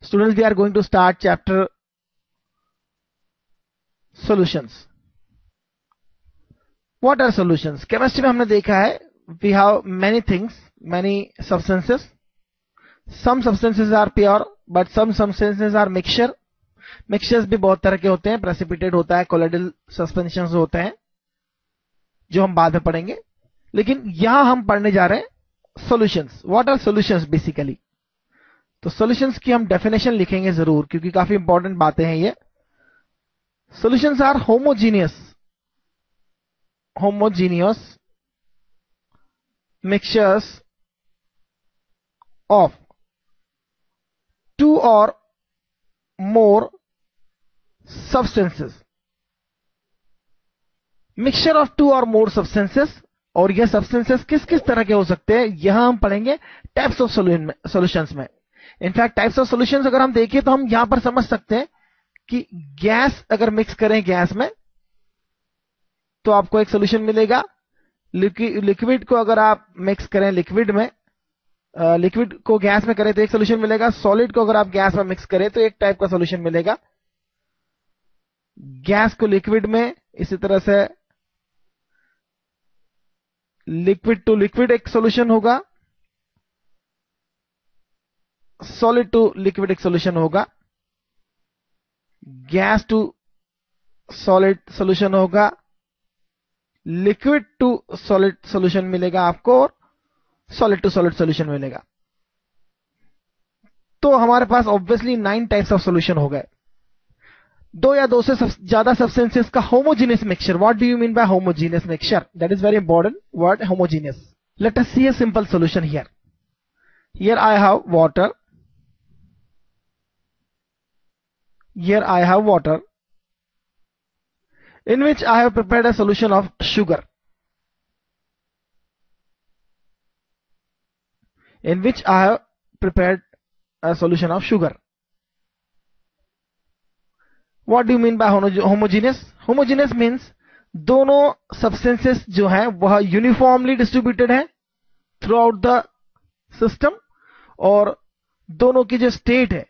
Students, we are going to start chapter solutions. What are solutions? Chemistry में हमने देखा है we have many things, many substances. Some substances are pure, but some substances are mixture. Mixtures भी बहुत तरह के होते हैं, precipitate होता है, colloidal suspensions होते हैं, जो हम बाद में पढ़ेंगे. लेकिन यहां हम पढ़ने जा रहे हैं solutions. What are solutions basically? तो solutions की हम definition लिखेंगे जरूर, क्योंकि काफी इंपॉर्टेंट बातें हैं ये. Solutions are homogeneous mixtures of two or more substances. Mixture of two or more substances. और ये substances किस किस तरह के हो सकते हैं, यहां हम पढ़ेंगे types of solutions में. इनफैक्ट टाइप्स ऑफ सॉल्यूशंस अगर हम देखें तो हम यहां पर समझ सकते हैं कि गैस अगर मिक्स करें गैस में तो आपको एक सॉल्यूशन मिलेगा. लिक्विड को अगर आप मिक्स करें लिक्विड में, लिक्विड को गैस में करें तो एक सॉल्यूशन मिलेगा. सॉलिड को अगर आप गैस में मिक्स करें तो एक टाइप का सॉल्यूशन मिलेगा. गैस को लिक्विड में, इसी तरह से लिक्विड टू लिक्विड एक सॉल्यूशन होगा, सॉलिड टू लिक्विड एक सॉल्यूशन होगा, गैस टू सॉलिड सॉल्यूशन होगा, लिक्विड टू सॉलिड सॉल्यूशन मिलेगा आपको, और सॉलिड टू सॉलिड सॉल्यूशन मिलेगा. तो हमारे पास ऑब्वियसली 9 टाइप्स ऑफ सॉल्यूशन हो गए. दो या दो से ज्यादा सब्सटेंसेस का homogeneous mixture. What do you mean by homogeneous mixture? That is very important word, homogeneous. Let us see a simple solution here. Here I have water. Here I have water in which I have prepared a solution of sugar. In which I have prepared a solution of sugar. What do you mean by homogeneous? Homogeneous means दोनों substances जो हैं वह uniformly distributed हैं throughout the system, और दोनों की जो state है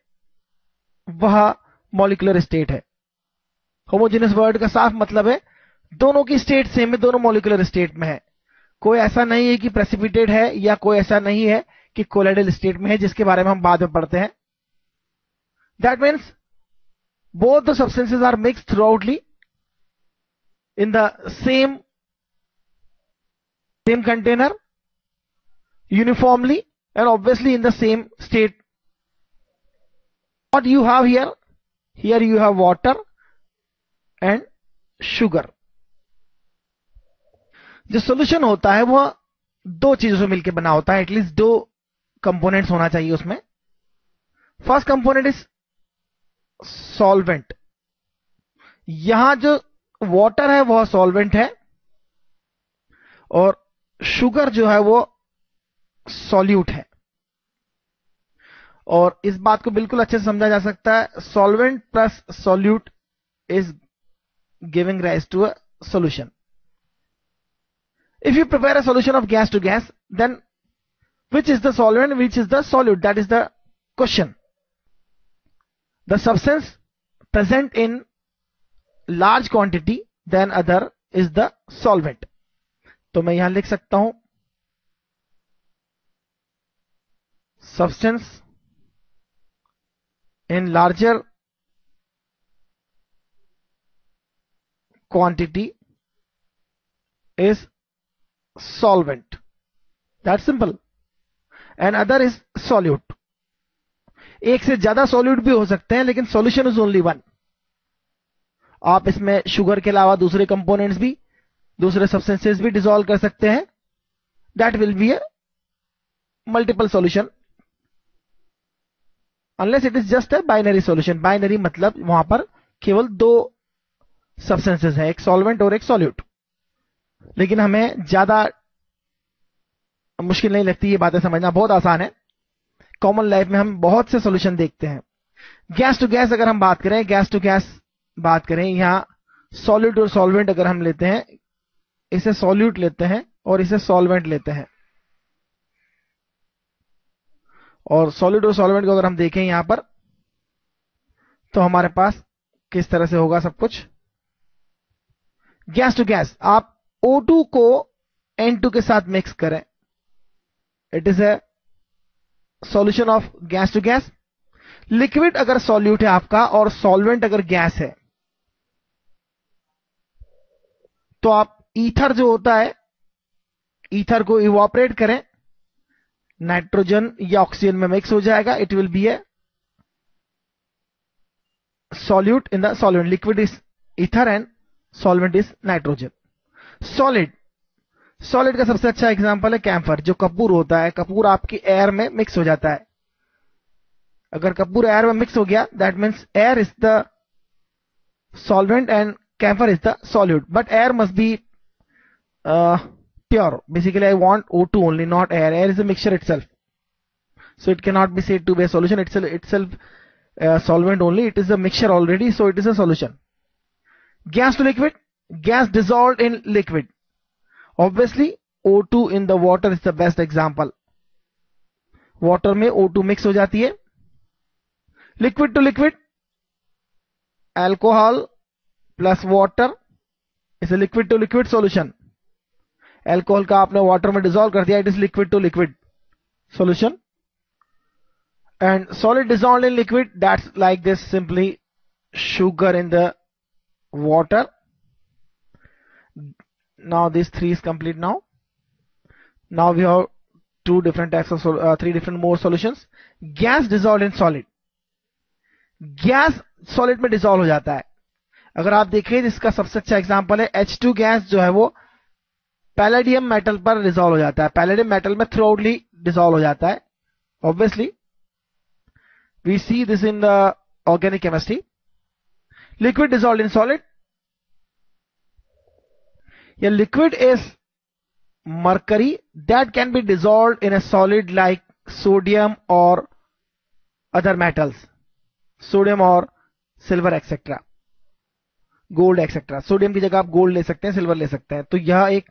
वह मॉलिक्यूलर स्टेट है. होमोजेनियस वर्ड का साफ मतलब है दोनों की स्टेट सेम है, दोनों मॉलिक्यूलर स्टेट में है. कोई ऐसा नहीं है कि प्रेसिपिटेट है, या कोई ऐसा नहीं है कि कोलाइडल स्टेट में है, जिसके बारे में हम बाद में पढ़ते हैं. That means both the substances are mixed throughoutly in the same container uniformly and obviously in the same state. What you have here? Here you have water and sugar. जो सॉल्यूशन होता है वह दो चीजों से मिलकर बना होता है. एटलीस्ट दो कंपोनेंट्स होना चाहिए उसमें. First component is solvent. यहां जो वाटर है वह सॉल्वेंट है, और शुगर जो है वो सॉल्यूट है. और इस बात को बिल्कुल अच्छे से समझा जा सकता है. Solvent plus solute is giving rise to a solution. If you prepare a solution of gas to gas, then which is the solvent, which is the solute? That is the question. The substance present in large quantity than other is the solvent. तो मैं यहां लिख सकता हूं substance in larger quantity is solvent. That's simple. And other is solute. एक से ज्यादा solute भी हो सकते हैं, लेकिन solution is only one. आप इसमें शुगर के अलावा दूसरे कंपोनेंट्स भी, दूसरे सब्सटेंसेस भी डिसॉल्व कर सकते हैं. That will be a multiple solution. Unless it is just a binary solution. Binary मतलब वहां पर केवल दो सब्सटेंसेस हैं, एक सॉल्वेंट और एक सॉल्यूट. लेकिन हमें ज्यादा मुश्किल नहीं लगती, ये बातें समझना बहुत आसान है. कॉमन लाइफ में हम बहुत से सॉल्यूशन देखते हैं. गैस टू गैस अगर हम बात करें, गैस टू गैस बात करें, यहां सॉल्यूट और सॉल्वेंट अगर हम लेते हैं, इसे सॉल्यूट लेते हैं और इसे सॉल्वेंट लेते हैं. और सॉलिड और सॉल्वेंट को अगर हम देखें यहां पर, तो हमारे पास किस तरह से होगा सब कुछ। गैस टू गैस, आप O2 को N2 के साथ मिक्स करें, it is a solution of gas to gas. Liquid अगर सॉल्यूट है आपका और सॉल्वेंट अगर गैस है, तो आप ईथर जो होता है, ईथर को इवोपरेट करें, नाइट्रोजन या ऑक्सीजन में मिक्स हो जाएगा, it will be A solute in the solvent. Liquid is ether and solvent is nitrogen. Solid का सबसे अच्छा एग्जांपल है कैम्फर। जो कपूर होता है, कपूर आपकी एयर में मिक्स हो जाता है। अगर कपूर एयर में मिक्स हो गया, that means air is the solvent and camphor is the solute, but air must be pure. Basically I want O2 only, not air. Air is a mixture itself, so it cannot be said to be a solution. Itself solvent only, it is a mixture already, so it is a solution. Gas to liquid, gas dissolved in liquid. Obviously O2 in the water is the best example. Water में O2 mix हो जाती है। Liquid to liquid, alcohol plus water is a liquid to liquid solution. Alcohol का आपने water में dissolve कर दिया, it is liquid to liquid solution. And solid dissolved in liquid, that's like this, simply sugar in the water. Now these three is complete now. Now we have two different types of three different more solutions. Gas dissolved in solid. Gas solid में dissolve हो जाता है। अगर आप देखें, इसका सबसे अच्छा एग्जांपल है H2 गैस, जो है वो पैलेडियम मेटल पर डिसॉल्व हो जाता है। पैलेडियम मेटल में थ्रोटली डिसॉल्व हो जाता है। Obviously we see this in the organic chemistry. Liquid dissolved in solid. A liquid is mercury that can be dissolved in a solid like sodium or other metals, sodium or silver etc, gold etc. Sodium की जगह आप gold ले सकते हैं, silver ले सकते हैं। तो यह एक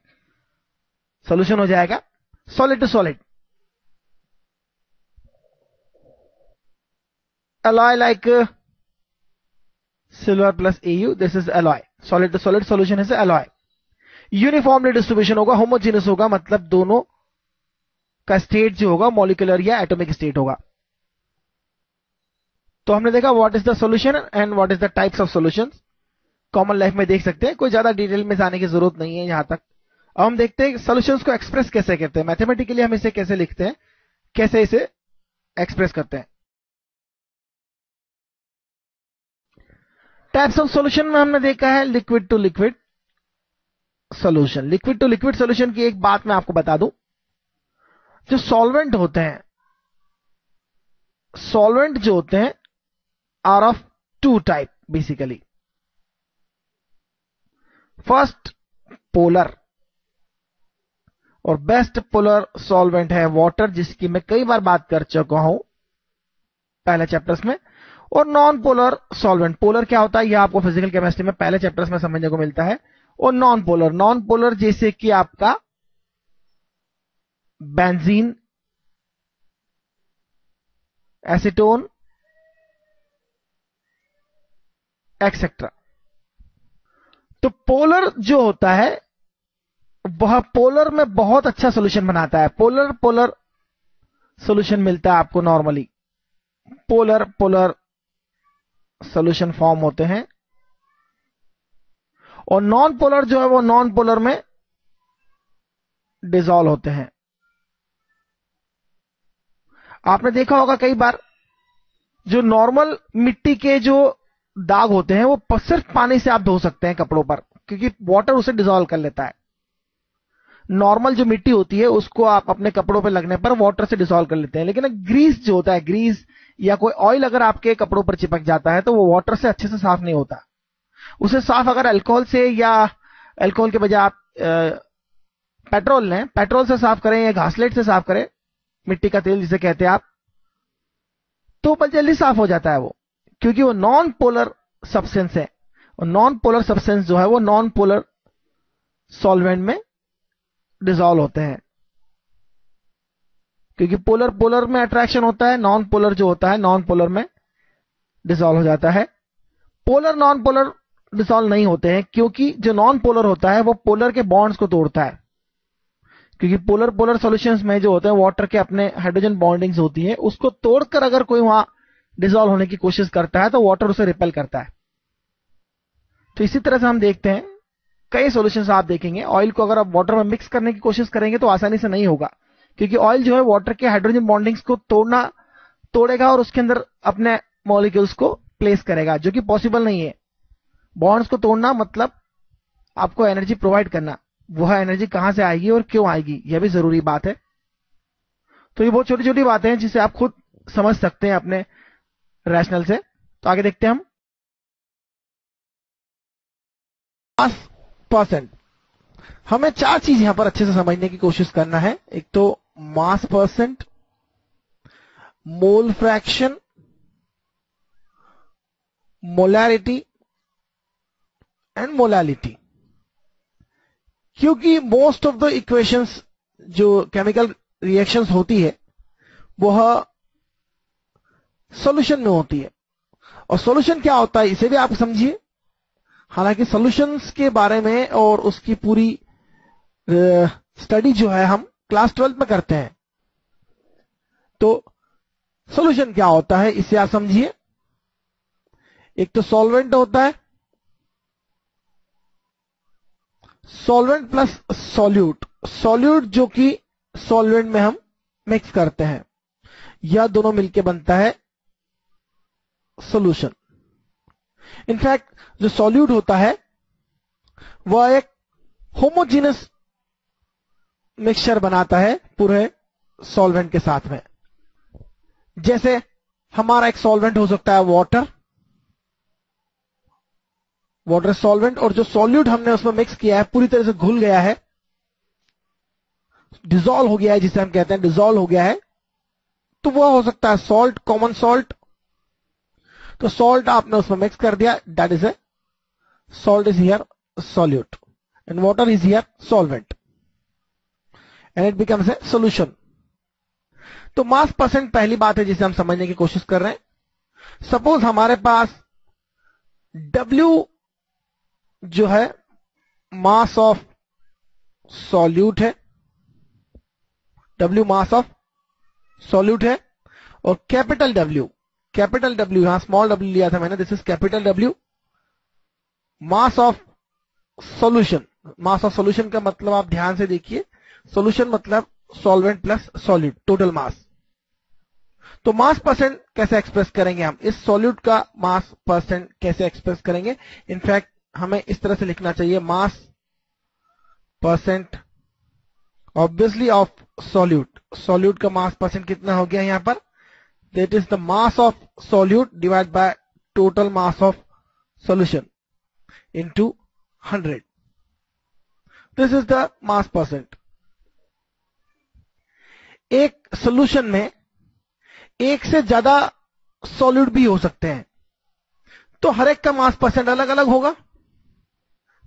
सॉल्यूशन हो जाएगा solid to solid. alloy like silver plus Au, this is alloy. Solid to solid solution is alloy. Uniformly distribution होगा, होमोजेनियस होगा, मतलब दोनों का स्टेट जो होगा मॉलिक्यूलर या एटॉमिक स्टेट होगा। तो हमने देखा what is the solution and what is the types of solutions. Common life में देख सकते हैं, कोई ज्यादा डिटेल में जाने की जरूरत नहीं है यहां तक। अब हम देखते हैं सॉल्यूशंस को एक्सप्रेस कैसे करते हैं, मैथमेटिकली हम इसे कैसे लिखते हैं, कैसे इसे एक्सप्रेस करते हैं। टाइप्स ऑफ सॉल्यूशन में हमने देखा है liquid to liquid solution. Liquid to liquid solution की एक बात मैं आपको बता दूं, जो सॉल्वेंट होते हैं, सॉल्वेंट जो होते हैं are of two type basically. First polar, और बेस्ट पोलर सॉल्वेंट है वाटर, जिसकी मैं कई बार बात कर चुका हूं पहले चैप्टर्स में। और नॉन पोलर सॉल्वेंट, पोलर क्या होता है यह आपको फिजिकल केमिस्ट्री में पहले चैप्टर्स में समझने को मिलता है। और नॉन पोलर, नॉन पोलर जैसे कि आपका बेंजीन, एसीटोन एक्सेट्रा। तो पोलर जो होता है वह पोलर में बहुत अच्छा सॉल्यूशन बनाता है। पोलर पोलर सॉल्यूशन मिलता है आपको normally, polar polar solution form होते हैं। और नॉन पोलर जो है वो नॉन पोलर में डिसॉल्व होते हैं। आपने देखा होगा कई बार जो नॉर्मल मिट्टी के जो दाग होते हैं वो सिर्फ पानी से आप धो सकते हैं कपड़ों पर, क्योंकि वाटर उसे डिसॉल्व कर लेता है। नॉर्मल जो मिट्टी होती है उसको आप अपने कपड़ों पर लगने पर वाटर से डिसॉल्व कर लेते हैं, लेकिन ग्रीस जो होता है, ग्रीस या कोई ऑयल अगर आपके कपड़ों पर चिपक जाता है तो वो वाटर से अच्छे से साफ नहीं होता। उसे साफ अगर अल्कोहल से, या अल्कोहल के बजाय आप पेट्रोल लें, पेट्रोल से साफ करें या घासलेट से साफ करें, मिट्टी का तेल जिसे कहते हैं आप, तो बहुत जल्दी साफ हो जाता है वो, क्योंकि वो नॉन पोलर सब्सटेंस है। और नॉन पोलर सब्सटेंस जो है वो नॉन पोलर सॉल्वेंट में डिसॉल्व होते हैं, क्योंकि पोलर पोलर में अट्रैक्शन होता है, नॉन पोलर जो होता है नॉन पोलर में डिसॉल्व हो जाता है। पोलर नॉन पोलर डिसॉल्व नहीं होते हैं, क्योंकि जो नॉन पोलर होता है वो पोलर के बॉन्ड्स को तोड़ता है। क्योंकि पोलर पोलर सॉल्यूशंस में जो होते हैं वाटर के अपने हाइड्रोजन बॉन्डिंग्स होती है, उसको तोड़कर अगर कोई वहां डिसॉल्व होने की कोशिश करता है तो वाटर उसे रिपेल करता है। तो इसी तरह से हम देखते हैं कई सॉल्यूशंस आप देखेंगे, ऑयल को अगर आप वाटर में मिक्स करने की कोशिश करेंगे तो आसानी से नहीं होगा, क्योंकि ऑयल जो है वाटर के हाइड्रोजन बॉन्डिंग्स को तोड़ेगा और उसके अंदर अपने मॉलिक्यूल्स को प्लेस करेगा, जो कि पॉसिबल नहीं है। बॉन्ड्स को तोड़ना मतलब आपको एनर्जी प्रोवाइड करना, वह एनर्जी कहां से आएगी और क्यों आएगी, यह भी जरूरी बात है। तो ये बहुत छोटी छोटी बातें हैं जिसे आप खुद समझ सकते हैं अपने रैशनल से। तो आगे देखते हैं हम मास परसेंट। हमें चार चीज यहां पर अच्छे से समझने की कोशिश करना है। एक तो मास percent, mole fraction, molarity and molality. क्योंकि मोस्ट ऑफ द इक्वेशंस जो केमिकल रिएक्शंस होती है वह सॉल्यूशन में होती है। और सॉल्यूशन क्या होता है इसे भी आप समझिए। हालांकि सॉल्यूशंस के बारे में और उसकी पूरी स्टडी जो है हम क्लास 12 में करते हैं। तो सॉल्यूशन क्या होता है इसे आप समझिए। एक तो सॉल्वेंट होता है, सॉल्वेंट प्लस सॉल्यूट, सॉल्यूट जो कि सॉल्वेंट में हम मिक्स करते हैं, यह दोनों मिलकर बनता है सॉल्यूशन। इनफैक्ट जो सॉल्यूट होता है वह एक होमोजीनस मिक्सचर बनाता है पूरे सॉल्वेंट के साथ में। जैसे हमारा एक सॉल्वेंट हो सकता है वाटर, वाटर सॉल्वेंट, और जो सॉल्यूट हमने उसमें मिक्स किया है पूरी तरह से घुल गया है, डिसॉल्व हो गया है, जिसे हम कहते हैं डिसॉल्व हो गया है, तो वह हो सकता है सॉल्ट, कॉमन सॉल्ट। तो सॉल्ट आपने उसमें मिक्स कर दिया, that is a salt is here solute and water is here solvent and it becomes a solution. तो मास परसेंट पहली बात है जिसे हम समझने की कोशिश कर रहे हैं। सपोज हमारे पास W जो है मास ऑफ सॉल्यूट है, W मास ऑफ सॉल्यूट है, और कैपिटल W यहां स्मॉल w लिया था मैंने, this is capital W mass of solution. Mass of solution का मतलब आप ध्यान से देखिए, सॉल्यूशन मतलब solvent plus solute, total mass. तो मास परसेंट कैसे एक्सप्रेस करेंगे हम, इस सॉल्यूट का मास परसेंट कैसे एक्सप्रेस करेंगे। इनफैक्ट हमें इस तरह से लिखना चाहिए, मास percent obviously of solute. Solute का मास परसेंट कितना हो गया यहां पर, that is the mass of solute divide by total mass of solution into 100। This is the mass percent. एक सॉल्यूशन में एक से ज्यादा सॉल्यूट भी हो सकते हैं, तो हर एक का मास परसेंट अलग अलग होगा।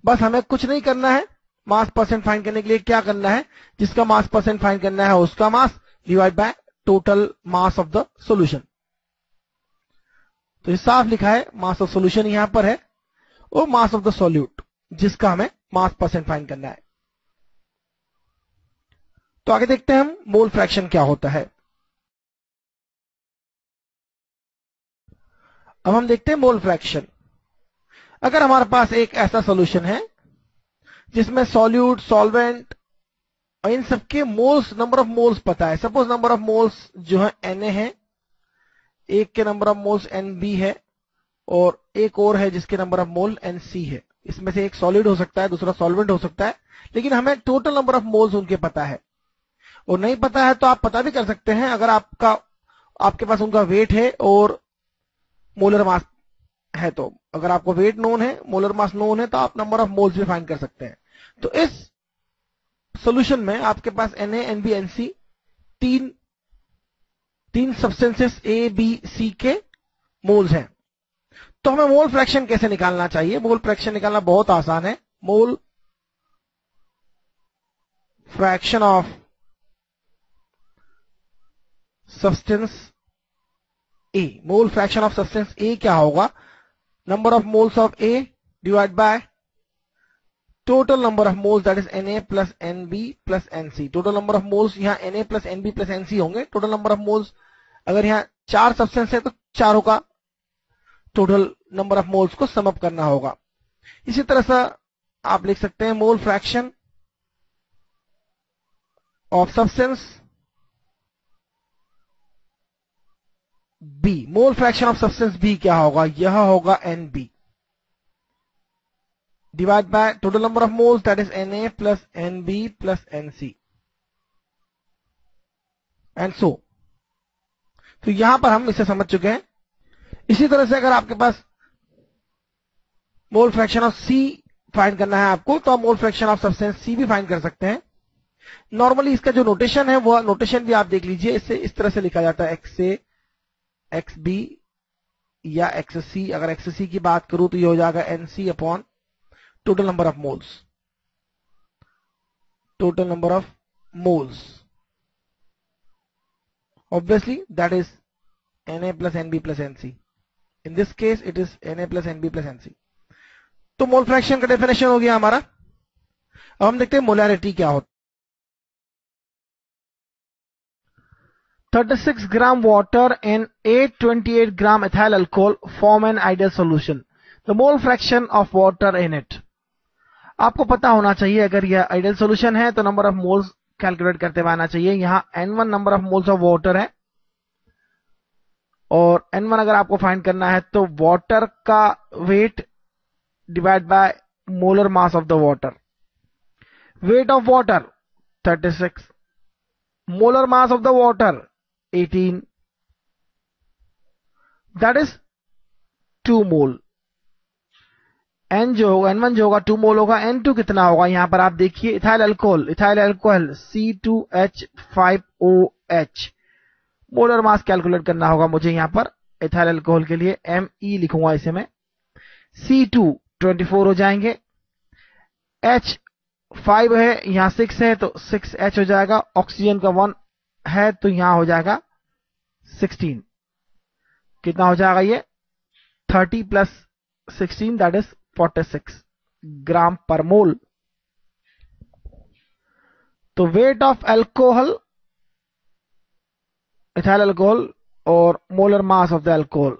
बस हमें कुछ नहीं करना है, मास परसेंट फाइंड करने के लिए क्या करना है, जिसका मास परसेंट फाइंड करना है उसका mass divide by total mass of the solution. तो ये साफ लिखा है, मास ऑफ सॉल्यूशन यहां पर है और मास ऑफ द सॉल्यूट जिसका हमें मास परसेंट फाइंड करना है। तो आगे देखते हैं हम मोल फ्रैक्शन क्या होता है। अब हम देखते हैं मोल फ्रैक्शन। अगर हमारे पास एक ऐसा सॉल्यूशन है जिसमें सॉल्यूट, सॉल्वेंट और इन सबके मोल्स, नंबर ऑफ मोल्स पता है। सपोज नंबर ऑफ मोल्स जो है Na है, एक के नंबर ऑफ मोल्स Nb है, और एक और है जिसके नंबर ऑफ मोल Nc है। इसमें से एक सॉलिड हो सकता है, दूसरा सॉल्वेंट हो सकता है, लेकिन हमें टोटल नंबर ऑफ मोल्स उनके पता है। और नहीं पता है तो आप पता भी कर सकते हैं, अगर आपके पास उनका वेट है और मोलर मास है। तो अगर आपको वेट नोन है, मोलर मास नोन है, तो आप नंबर ऑफ मोल्स भी फाइंड कर सकते हैं। तो इस सॉल्यूशन में आपके पास Na, Nb, Nc तीन सब्सटेंसेस A, B, C के मोल्स हैं। तो हमें मोल फ्रैक्शन कैसे निकालना चाहिए। मोल फ्रैक्शन निकालना बहुत आसान है। मोल fraction of substance A. Mole fraction of substance A क्या होगा? Number of moles of A divide by total number of moles that is Na plus Nb plus Nc. Total number of moles यहाँ Na plus Nb plus Nc होंगे. Total number of moles अगर यहाँ 4 substance है तो चारों का total number of moles को sum up करना होगा. इसी तरह से आप लिख सकते हैं मोल fraction of substance B. Mole fraction of substance B क्या होगा? यह होगा Nb divide by total number of moles that is Na plus Nb plus Nc and so. तो यहां पर हम इसे समझ चुके हैं. इसी तरह से अगर आपके पास mole fraction of C find करना है आपको, तो आप mole fraction of substance C भी फाइंड कर सकते हैं. नॉर्मली इसका जो नोटेशन है वो नोटेशन भी आप देख लीजिए. इसे इस तरह से लिखा जाता है x से xb या xc. अगर xc की बात करूं तो ये हो जाएगा Nc upon total number of moles. Total number of moles obviously that is Na plus Nb plus Nc. In this case it is Na plus Nb plus Nc. तो मोल फ्रैक्शन का definition हो गया हमारा. अब हम देखते हैं molarity क्या होता है. 36 gram water and 828 gram ethyl alcohol form an ideal solution. The mole fraction of water in it. आपको पता होना चाहिए अगर यह आइडियल सॉल्यूशन है तो नंबर ऑफ मोल्स कैलकुलेट करते हुए आना चाहिए. यहां N1 number of moles of water है और N1 अगर आपको फाइंड करना है तो वाटर का weight divide by molar mass of the water. Weight of water 36, molar mass of the water 18, that is 2 mole. N जो होगा N1 जो होगा 2 मोल होगा. N2 कितना होगा? यहां पर आप देखिए ethyl alcohol C2H5OH. Molar mass calculate करना होगा मुझे यहां पर. इथाइल अल्कोहल के लिए Me लिखूंगा इसे मैं. C2 24 हो जाएंगे. H 5 है, यहां 6 है तो 6H हो जाएगा. ऑक्सीजन का 1 है तो यहां हो जाएगा 16. कितना हो जाएगा ये? 30 plus 16 that is 46 gram per mole. तो weight of alcohol, ethyl alcohol और molar mass of the alcohol.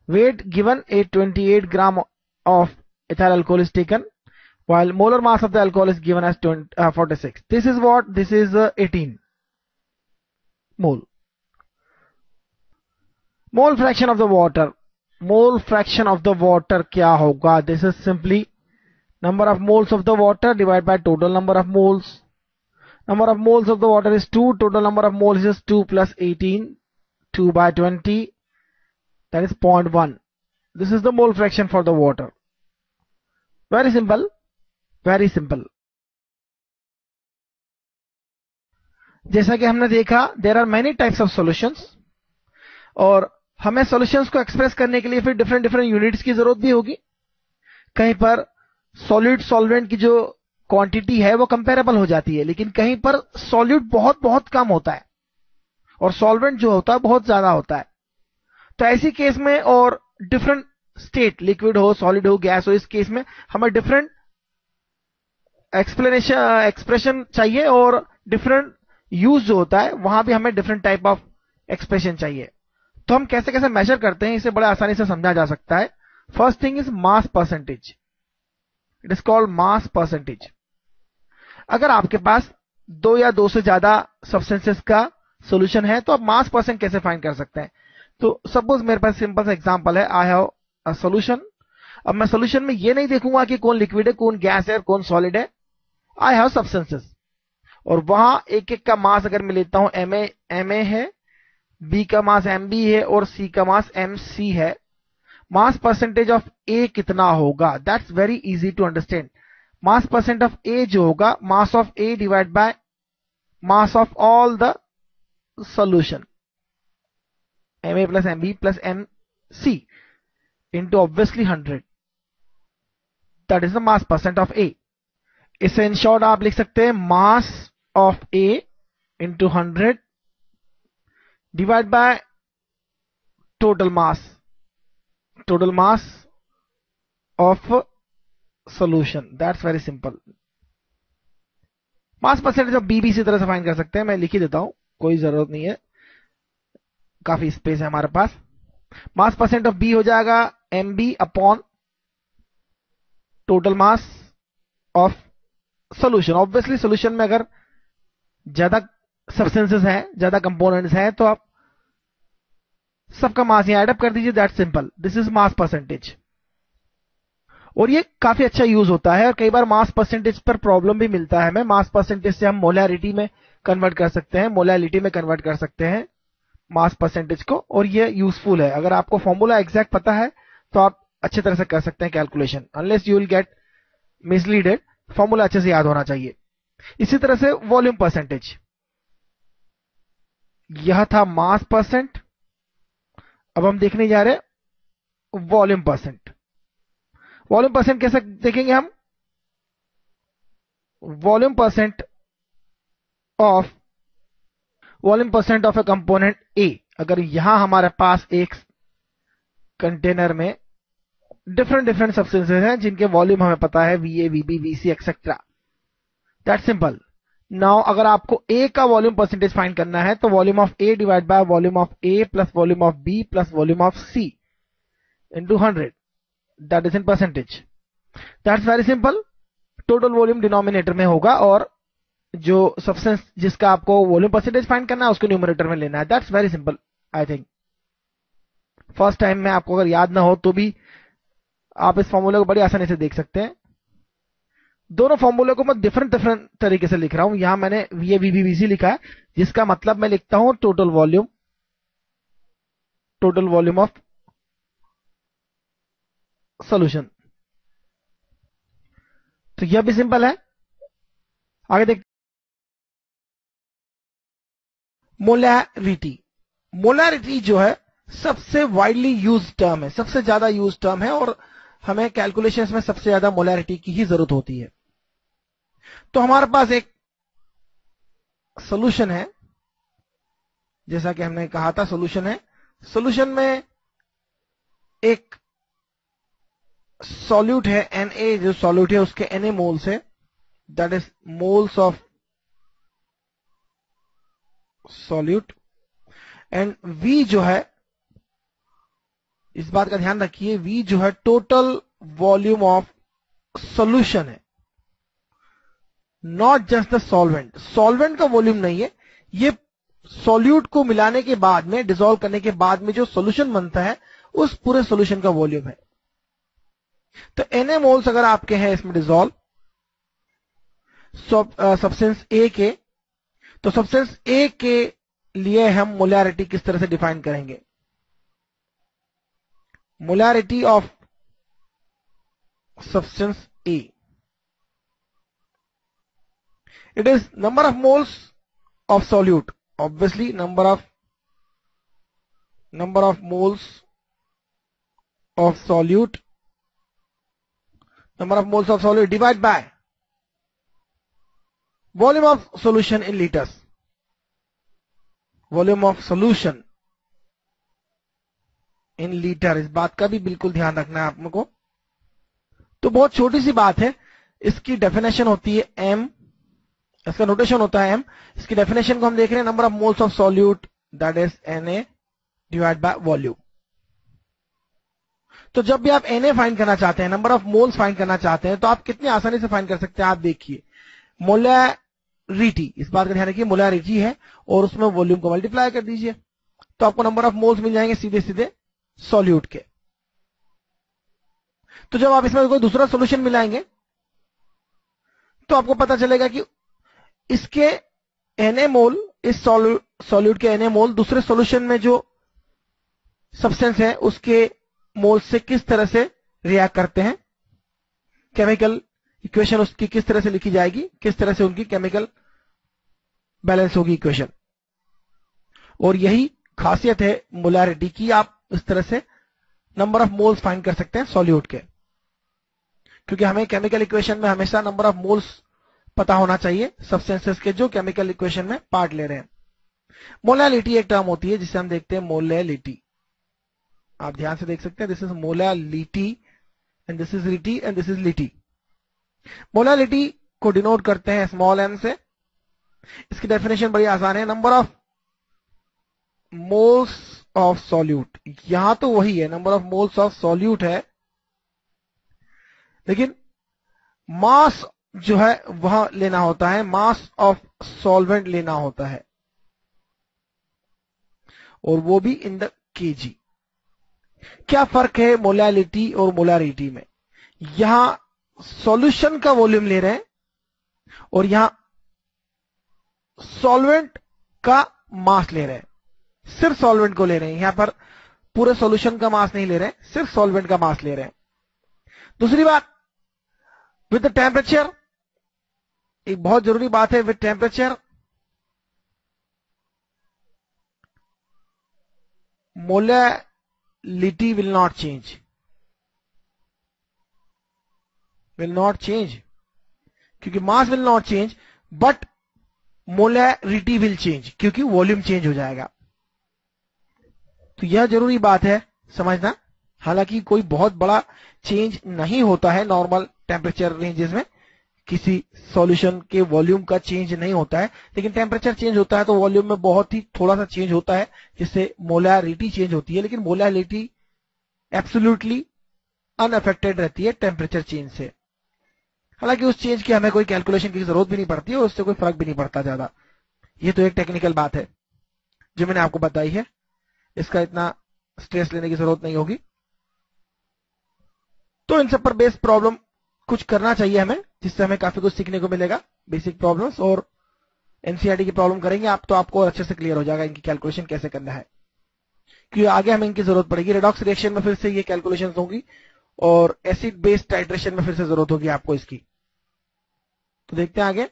Weight given 828 gram of ethyl alcohol is taken while molar mass of the alcohol is given as 46. This is what? This is 18 mole. Mole fraction of the water. Mole fraction of the water क्या होगा? This is simply number of moles of the water divided by total number of moles. Number of moles of the water is 2. Total number of moles is 2 plus 18. 2 by 20. That is 0.1. This is the mole fraction for the water. Very simple. Very simple. जैसा कि हमने देखा there are many types of solutions और हमें solutions को express करने के लिए फिर डिफरेंट डिफरेंट यूनिट्स की जरूरत भी होगी. कहीं पर सॉलिड सॉल्वेंट की जो क्वांटिटी है वो कंपेरेबल हो जाती है, लेकिन कहीं पर सॉलिड बहुत बहुत कम होता है और सॉल्वेंट जो होता है बहुत ज्यादा होता है. तो ऐसी केस में और डिफरेंट स्टेट, लिक्विड हो, सॉलिड हो, गैस हो, इस केस में हमें डिफरेंट एक्सप्रेशन चाहिए और डिफरेंट यूज जो होता है वहां भी हमें डिफरेंट टाइप ऑफ एक्सप्रेशन चाहिए. तो हम कैसे कैसे मेजर करते हैं इसे बड़े आसानी से समझा जा सकता है. First thing is mass percentage. It is called mass percentage. अगर आपके पास 2 या 2 से ज्यादा सब्सटेंसेस का सॉल्यूशन है तो आप मास परसेंट कैसे फाइंड कर सकते हैं. तो सपोज मेरे पास सिंपल सा एग्जांपल है. I have a solution. अब मैं सॉल्यूशन में ये नहीं देखूंगा कि कौन लिक्विड है, कौन गैस है और कौन सॉलिड है. आई हैव सब्सटेंसेस और वहां एक एक का मास अगर मैं लेता हूं Ma है, B का मास Mb है और C का मास Mc है. मास परसेंटेज ऑफ A कितना होगा? That's very easy to understand. Mass percent of A जो होगा mass of A divide by mass of all the solution Ma plus Mb plus Mc into obviously 100. That is the mass percent of A. इसे in short आप लिख सकते हैं mass of A into 100 divide by total mass of solution. That's very simple. Mass percentage of B भी इसी तरह से find कर सकते हैं, मैं लिख ही देता हूं, कोई जरूरत नहीं है, काफी स्पेस है हमारे पास. मास परसेंट ऑफ बी हो जाएगा M B upon total mass of solution. Obviously solution में अगर ज्यादा सब्सटेंसेस हैं, ज्यादा कंपोनेंट्स हैं, तो आप सबका मास यहां एडअप कर दीजिए. That's simple. This is mass percentage. और ये काफी अच्छा यूज होता है, और कई बार मास परसेंटेज पर प्रॉब्लम भी मिलता है हमें. मास परसेंटेज से हम मोलैरिटी में कन्वर्ट कर सकते हैं, मोलैलिटी में कन्वर्ट कर सकते हैं मास परसेंटेज को, और ये यूजफुल है. अगर आपको फॉर्मूला एग्जैक्ट पता है तो आप अच्छी तरह से कर सकते हैं calculation. Unless you will get misleaded, formula अच्छे से याद होना चाहिए. इसी तरह से वॉल्यूम परसेंटेज, यह था मास परसेंट. अब हम देखने जा रहे हैं वॉल्यूम परसेंट. वॉल्यूम परसेंट कैसे देखेंगे हम? Volume percent of A component ए. अगर यहां हमारे पास एक कंटेनर में डिफरेंट सब्सटेंसेस हैं जिनके वॉल्यूम हमें पता है, वीए, वीबी, VC etcetera. That's simple. Now अगर आपको ए का वॉल्यूम परसेंटेज फाइंड करना है तो volume of A divide by volume of A plus volume of B plus volume of C into 100. That is in percentage. That's very simple. Total volume denominator में होगा और जो सब्सटेंस जिसका आपको volume percentage find करना है उसको numerator में लेना है. That's very simple. I think first time में आपको अगर याद ना हो तो भी आप इस फॉर्मूले को बड़ी आसानी से देख सकते हैं. दोनों फॉर्मूले को मैं डिफरेंट तरीके से लिख रहा हूं. यहां मैंने वीए, वीबी, वीसी लिखा है, जिसका मतलब मैं लिखता हूं टोटल वॉल्यूम ऑफ सॉल्यूशन. तो यह भी सिंपल है. आगे देख, मोलैरिटी. मोलैरिटी जो है सबसे वाइडली यूज टर्म है, सबसे ज्यादा यूज टर्म है, और हमें कैलकुलेशंस में सबसे ज्यादा मोलैरिटी की ही जरूरत होती है. तो हमारे पास एक सॉल्यूशन है, जैसा कि हमने कहा था सॉल्यूशन है. सॉल्यूशन में एक सॉल्यूट है Na, जो सॉल्यूट है उसके Na मोल्स है, that is moles of solute. And V जो है, इस बात का ध्यान रखिए, V जो है टोटल वॉल्यूम ऑफ सॉल्यूशन है, not just the solvent. Solvent का वॉल्यूम नहीं है, ये सॉल्यूट को मिलाने के बाद में, डिसॉल्व करने के बाद में जो सॉल्यूशन बनता है उस पूरे सॉल्यूशन का वॉल्यूम है. तो Na मोल्स अगर आपके हैं इसमें डिसॉल्व सब्सटेंस A के, तो सब्सटेंस A के लिए हम मोलैरिटी किस तरह से डिफाइन करेंगे? Molarity of substance A, it is number of moles of solute. Obviously number of moles of solute divide by volume of solution in liters. Volume of solution in litre, इस बात का भी बिल्कुल ध्यान रखना है आप लोगों को. तो बहुत छोटी सी बात है. इसकी डेफिनेशन होती है m, इसका नोटेशन होता है m. इसकी डेफिनेशन को हम देख रहे हैं, number of moles of solute that is Na divide by volume. तो जब भी आप Na फाइंड करना चाहते हैं, नंबर ऑफ मोल्स फाइंड करना चाहते हैं, तो आप कितनी आसानी से फाइंड कर सकते हैं. आप देखिए, मोलैरिटी, इस बात का ध्यान रखिए, मोलैरिटी है और उसमें वॉल्यूम को मल्टीप्लाई कर दीजिए, तो आपको नंबर ऑफ मोल्स मिल जाएंगे सीधे सीधे सॉल्यूट के. तो जब आप इसमें कोई दूसरा सॉल्यूशन मिलाएंगे तो आपको पता चलेगा कि इसके Na मोल, इस सॉल्यूट के Na मोल दूसरे सॉल्यूशन में जो सब्सटेंस है उसके मोल से किस तरह से रिएक्ट करते हैं. केमिकल इक्वेशन उसकी किस तरह से लिखी जाएगी, किस तरह से उनकी केमिकल बैलेंस होगी इक्वेशन. और यही खासियत है मोलैरिटी की, आप इस तरह से नंबर ऑफ मोल्स फाइंड कर सकते हैं सॉल्यूट के, क्योंकि हमें केमिकल इक्वेशन में हमेशा नंबर ऑफ मोल्स पता होना चाहिए सब्सटेंसेस के जो केमिकल इक्वेशन में पार्ट ले रहे हैं. मोलैलिटी एक टर्म होती है जिसे हम देखते हैं मोलैलिटी. आप ध्यान से देख सकते हैं, this is molality and this is लिटी एंड दिस इज लिटी। मोलालिटी को डिनोट करते हैं स्मॉल m से। इसकी डेफिनेशन बड़ी आसान है, number of moles of solute. यहां तो वही है, number of moles of solute है, लेकिन मास जो है वह लेना होता है, मास ऑफ सॉल्वेंट लेना होता है, और वो भी इन द केजी। क्या फर्क है मोलालिटी और मोलारिटी में? यहां सॉल्यूशन का वॉल्यूम ले रहे हैं और यहां सॉल्वेंट का मास ले रहे हैं, सिर्फ सॉल्वेंट को ले रहे हैं। यहां पर पूरे सॉल्यूशन का मास नहीं ले रहे हैं, सिर्फ सॉल्वेंट का मास ले रहे हैं। दूसरी बात, विद द टेम्परेचर, एक बहुत जरूरी बात है, with temperature molality will not change, क्योंकि mass will not change but molarity will change, क्योंकि वॉल्यूम चेंज हो जाएगा। तो यह जरूरी बात है समझना। हालांकि कोई बहुत बड़ा चेंज नहीं होता है नॉर्मल टेम्परेचर रेंजेस में, किसी सॉल्यूशन के वॉल्यूम का चेंज नहीं होता है, लेकिन टेम्परेचर चेंज होता है तो वॉल्यूम में बहुत ही थोड़ा सा चेंज होता है, जिससे मोलारिटी चेंज होती है। लेकिन मोलारिटी एब्सोल्युटली अनअफेक्टेड रहती है टेम्परेचर चेंज से। हालांकि उस चेंज की हमें कोई कैलकुलेशन की जरूरत भी नहीं पड़ती है और उससे कोई फर्क भी नहीं पड़ता ज्यादा। ये तो एक टेक्निकल बात है जो मैंने आपको बताई है, इसका इतना स्ट्रेस लेने की जरूरत नहीं होगी। तो इन सब पर बेस्ड प्रॉब्लम कुछ करना चाहिए हमें, जिससे हमें काफी कुछ सीखने को मिलेगा, बेसिक प्रॉब्लम्स, और एनसीईआरटी की प्रॉब्लम करेंगे आप तो आपको अच्छे से क्लियर हो जाएगा इनकी कैलकुलेशन कैसे करना है, क्योंकि आगे हमें इनकी जरूरत पड़ेगी। रिडॉक्स रिएक्शन में फिर से ये कैलकुलेशंस होंगी और एसिड बेस्ड टाइट्रेशन में फिर से जरूरत होगी आपको इसकी। तो देखते हैं आगे।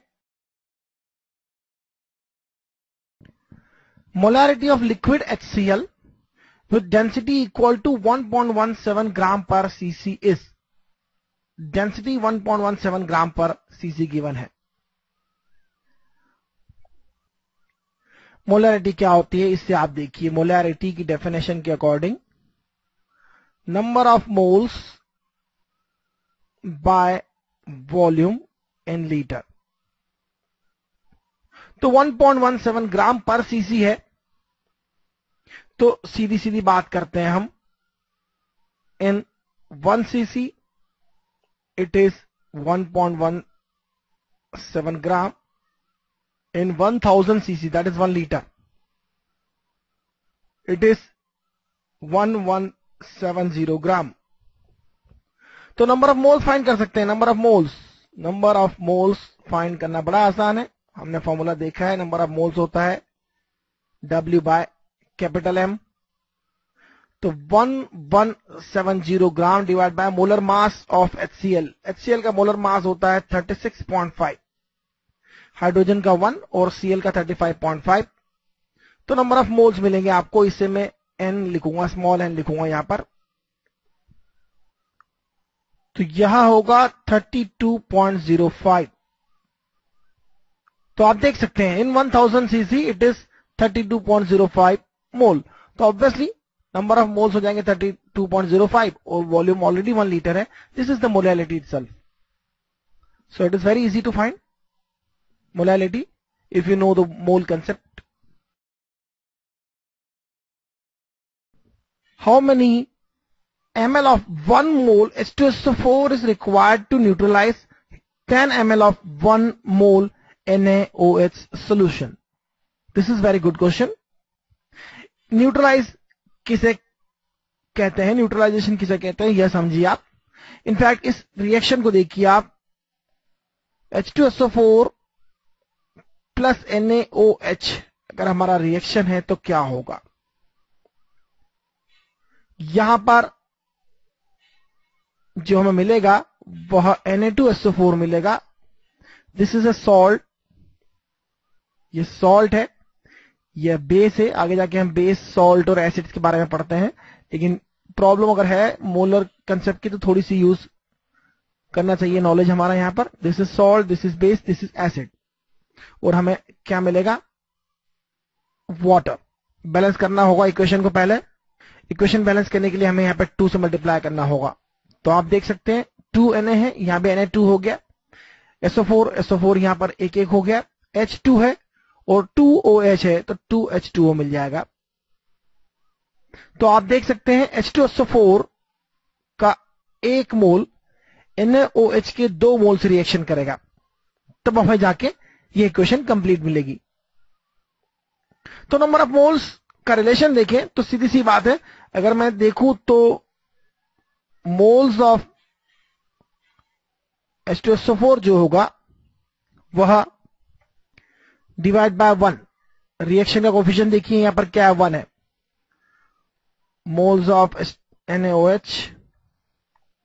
Molarity of liquid HCl with density equal to 1.17 gram per cc is, density 1.17 ग्राम पर सीसी गिवन है। मोलारिटी क्या होती है इससे आप देखिए। मोलारिटी की डेफिनेशन के according number of moles by volume in litre. तो 1.17 ग्राम पर सीसी है, तो सीधी सीधी बात करते हैं हम, इन 1 cc it is 1.17 gram, in 1000 cc that is 1 liter it is 1170 ग्राम। तो नंबर ऑफ मोल्स फाइंड कर सकते हैं। नंबर ऑफ मोल्स फाइंड करना बड़ा आसान है, हमने फॉर्मूला देखा है। नंबर ऑफ मोल्स होता है W बाय कैपिटल M, तो 1170 gram divide by molar mass of HCl। HCl का मोलर मास होता है 36.5, हाइड्रोजन का 1 और Cl का 35.5। तो नंबर ऑफ मोल्स मिलेंगे आपको, इससे मैं n लिखूंगा, स्मॉल n लिखूंगा यहां पर। तो यहां होगा 32.05। तो आप देख सकते हैं in 1000 cc it is 32.05 mole. तो ऑब्वियसली नंबर ऑफ मोल्स हो जाएंगे 32.05 और वॉल्यूम ऑलरेडी 1 लीटर है। This is the molality itself. So it is very easy to find molality if you know the mole concept. How many ml of 1 mole H2SO4 is required to neutralize 10 ml of 1 mole NaOH solution? This is very good question. Neutralize किसे कहते हैं, neutralisation किसे कहते हैं, यह समझिए आप। In fact इस रिएक्शन को देखिए आप, H2SO4 प्लस NaOH अगर हमारा रिएक्शन है तो क्या होगा। यहां पर जो हमें मिलेगा वह Na2SO4 मिलेगा। दिस इज अ सॉल्ट, ये सॉल्ट है, यह बेस है। आगे जाके हम बेस, सॉल्ट और एसिड्स के बारे में पढ़ते हैं, लेकिन प्रॉब्लम अगर है मोलर कंसेप्ट की तो थोड़ी सी यूज करना चाहिए नॉलेज हमारा यहां पर। This is salt, this is base, this is acid, और हमें क्या मिलेगा, वाटर। बैलेंस करना होगा इक्वेशन को पहले। इक्वेशन बैलेंस करने के लिए हमें यहाँ पे 2 से मल्टीप्लाई करना होगा। तो आप देख सकते हैं 2 Na है, यहाँ पे Na2 हो गया, SO4 यहाँ पर एक एक हो गया, H2 है और 2OH है तो 2H2O मिल जाएगा। तो आप देख सकते हैं H2SO4 का 1 मोल NaOH के 2 मोल से रिएक्शन करेगा, तब हमें जाके ये इक्वेशन कंप्लीट मिलेगी। तो नंबर ऑफ मोल्स का रिलेशन देखें तो सीधी सी बात है, अगर मैं देखूं तो मोल्स ऑफ H2SO4 जो होगा वह डिवाइड बाय 1, रिएक्शन का कोफिशिएंट देखिए यहां पर क्या है, 1 है। Moles of NaOH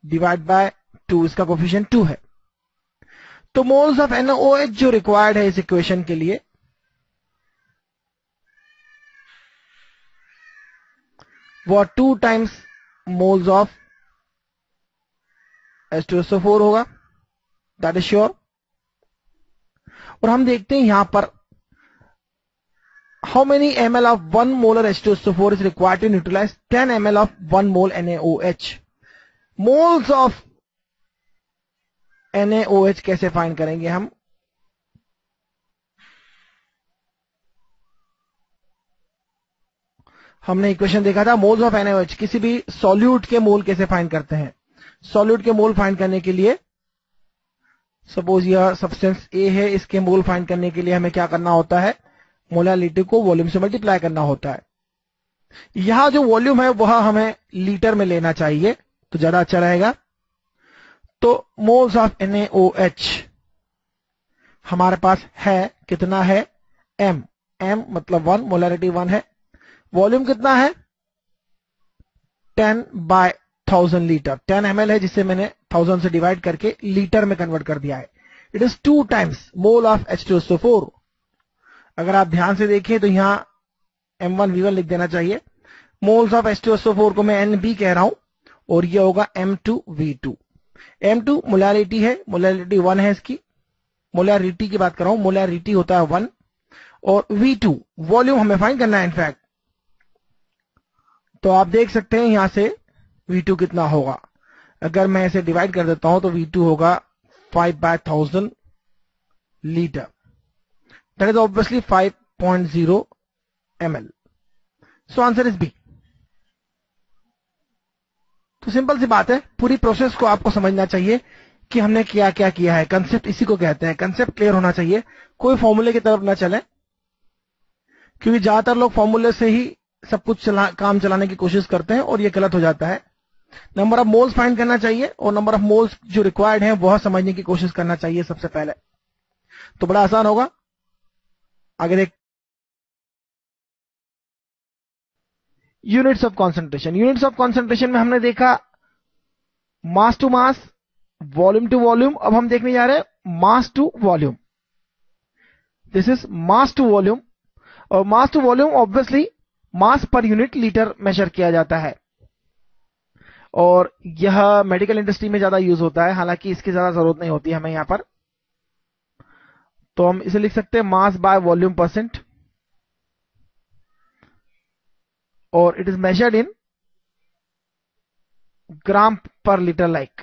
divide by 2, इसका कोफिशिएंट 2 है। तो मोल्स ऑफ NaOH जो रिक्वायर्ड है इस इक्वेशन के लिए वो 2 टाइम्स मोल्स ऑफ H2SO4 होगा, दैट इज श्योर। और हम देखते हैं यहां पर how many ml of 1 molar H2SO4 is required to neutralize 10 ml of 1 mole NaOH। Moles of NaOH कैसे फाइंड करेंगे हम? हमने इक्वेशन देखा था मोल्स ऑफ NaOH, किसी भी सॉल्यूट के मोल कैसे फाइंड करते हैं। सॉल्यूट के मोल फाइंड करने के लिए सपोज यह सब्सटेंस A है, इसके मोल फाइंड करने के लिए हमें क्या करना होता है, मोलालिटी को वॉल्यूम से मल्टीप्लाई करना होता है। यहां जो वॉल्यूम है वह हमें लीटर में लेना चाहिए तो ज्यादा अच्छा रहेगा। तो मोल्स ऑफ NaOH हमारे पास है, कितना है, m मतलब 1, मोलारिटी 1 है, वॉल्यूम कितना है 10/1000 लीटर, 10 ml है जिसे मैंने 1000 से डिवाइड करके लीटर में कन्वर्ट कर दिया है। It is 2 times mole of H2SO4। अगर आप ध्यान से देखें तो यहां M1V1 लिख देना चाहिए। मोल्स ऑफ H2SO4 को मैं NB कह रहा हूं और यह होगा M2V2। M2 मोलारिटी है, मोलारिटी 1 है इसकी, मोलारिटी की बात कर रहा हूं, मोलारिटी होता है 1, और V2 वॉल्यूम हमें फाइंड करना है इनफैक्ट। तो आप देख सकते हैं यहां से V2 कितना होगा, अगर मैं इसे डिवाइड कर देता हूं तो V2 होगा 5/1000 litre, that is obviously 5.0 ml। So answer is B. तो सिंपल सी बात है, पूरी प्रोसेस को आपको समझना चाहिए कि हमने क्या क्या किया है। कंसेप्ट इसी को कहते हैं, कंसेप्ट क्लियर होना चाहिए, कोई फॉर्मूले की तरफ ना चले, क्योंकि ज्यादातर लोग फॉर्मूले से ही सब कुछ काम चलाने की कोशिश करते हैं और ये गलत हो जाता है। नंबर ऑफ मोल्स फाइंड करना चाहिए और नंबर ऑफ मोल्स जो रिक्वायर्ड है वह समझने की कोशिश करना चाहिए सबसे पहले, तो बड़ा आसान होगा। आगे देख, units of concentration. Units of concentration में हमने देखा mass to mass, volume to volume. अब हम देखने जा रहे हैं mass to volume. This is mass to volume, और mass to volume obviously mass per unit litre major किया जाता है, और यह मेडिकल इंडस्ट्री में ज्यादा यूज होता है, हालांकि इसकी ज्यादा जरूरत नहीं होती हमें यहां पर। तो हम इसे लिख सकते हैं मास बाय वॉल्यूम परसेंट, और इट इज मेजर्ड इन ग्राम पर litre, like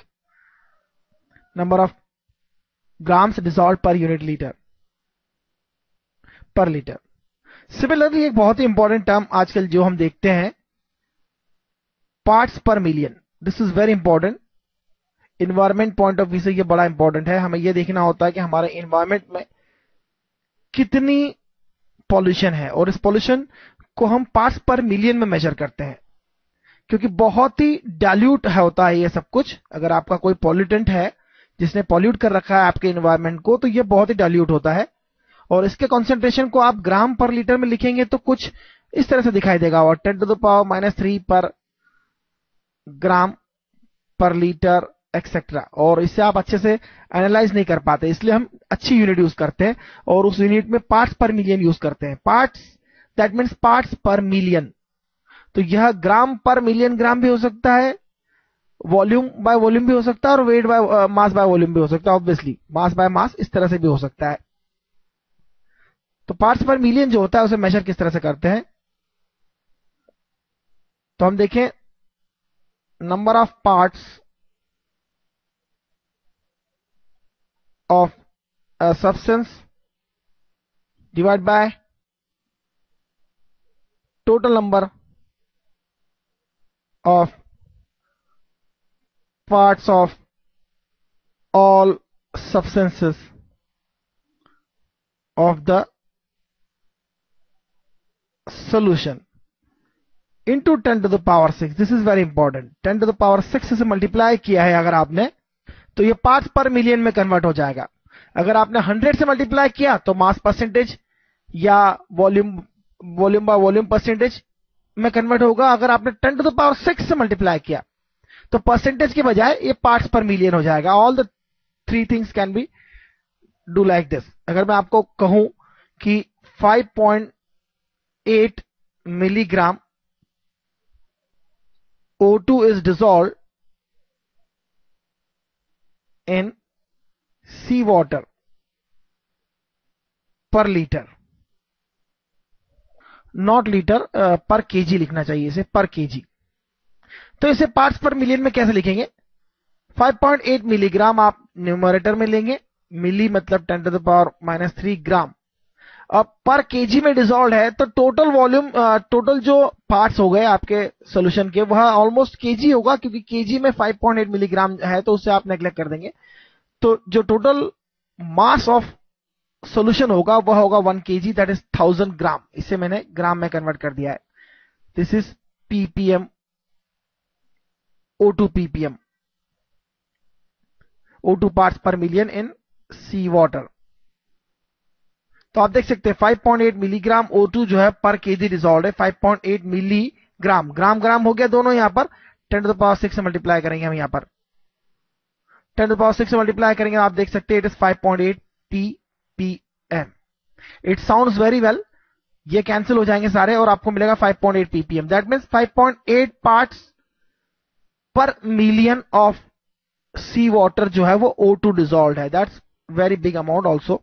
number of grams dissolve पर यूनिट लीटर पर लीटर। सिमिलरली एक बहुत ही इंपॉर्टेंट टर्म आजकल जो हम देखते हैं, पार्ट्स पर million. This is very important, environment point of view से यह बड़ा इंपॉर्टेंट है। हमें यह देखना होता है कि हमारे इन्वायरमेंट में कितनी पॉल्यूशन है, और इस पॉल्यूशन को हम पार्ट्स पर मिलियन में मेजर करते हैं, क्योंकि बहुत ही डाइल्यूट होता है ये सब कुछ। अगर आपका कोई पॉल्यूटेंट है जिसने पॉल्यूट कर रखा है आपके इन्वायरमेंट को, तो यह बहुत ही डाइल्यूट होता है, और इसके कॉन्सेंट्रेशन को आप ग्राम पर लीटर में लिखेंगे तो कुछ इस तरह से दिखाई देगा, और 10⁻³ पर ग्राम पर लीटर एक्सेट्रा। और इससे आप अच्छे से एनालाइज नहीं कर पाते, इसलिए हम अच्छी यूनिट यूज करते हैं और उस यूनिट में पार्ट्स पर मिलियन यूज करते हैं। पार्ट्स, दैट मीन्स पार्ट्स पर मिलियन। तो यह ग्राम पर मिलियन ग्राम भी हो सकता है, वॉल्यूम बाय वॉल्यूम भी हो सकता है, और weight by mass by volume भी हो सकता है। ऑब्वियसली मास बाय मास इस तरह से भी हो सकता है। तो पार्ट्स पर मिलियन जो होता है उसे मेजर किस तरह से करते हैं, तो हम देखें number of parts of a substance divide by total number of parts of all substances of the solution into 10 to the power 6. This is very important. 10 to the power 6 से मल्टीप्लाई किया है अगर आपने, तो ये पार्ट्स पर million में convert हो जाएगा। अगर आपने 100 से मल्टीप्लाई किया तो मास परसेंटेज या वॉल्यूम बाय वॉल्यूम परसेंटेज में कन्वर्ट होगा। अगर आपने 10 to the power 6 से मल्टीप्लाई किया तो परसेंटेज के बजाय ये पार्ट्स पर मिलियन हो जाएगा। All the three things can be do like this. अगर मैं आपको कहूं कि 5.8 milligram O2 is dissolved in sea water per liter, not litre, पर केजी लिखना चाहिए इसे, पर केजी। तो इसे पार्ट्स पर मिलियन में कैसे लिखेंगे? 5.8 मिलीग्राम आप न्यूमरेटर में लेंगे, मिली मतलब 10 to the power -3 ग्राम। अब पर केजी में डिसॉल्व है तो टोटल वॉल्यूम, टोटल जो पार्ट्स हो गए आपके सॉल्यूशन के वह ऑलमोस्ट केजी होगा, क्योंकि केजी में 5.8 मिलीग्राम है तो उससे आप नेग्लेक्ट कर देंगे। तो जो टोटल मास ऑफ सॉल्यूशन होगा वह होगा 1 kg, दैट इज 1000 ग्राम। इसे मैंने ग्राम में कन्वर्ट कर दिया है। This is ppm, O2 ppm, O2 parts पर मिलियन इन सी वाटर। तो आप देख सकते हैं 5.8 मिलीग्राम O2 जो है पर केजी डिसॉल्व है। 5.8 मिलीग्राम, ग्राम ग्राम हो गया दोनों यहां पर। 10 to the power 6 से मल्टीप्लाई करेंगे हम यहां पर, 10 to the power 6 से मल्टीप्लाई करेंगे, आप देख सकते हैं it is 5.8 ppm। It sounds very well. ये कैंसिल हो जाएंगे सारे और आपको मिलेगा 5.8 ppm। दैट मीन्स 5.8 पार्ट्स पर मिलियन ऑफ सी वाटर जो है वो O2 डिसॉल्व है। That's very big amount also.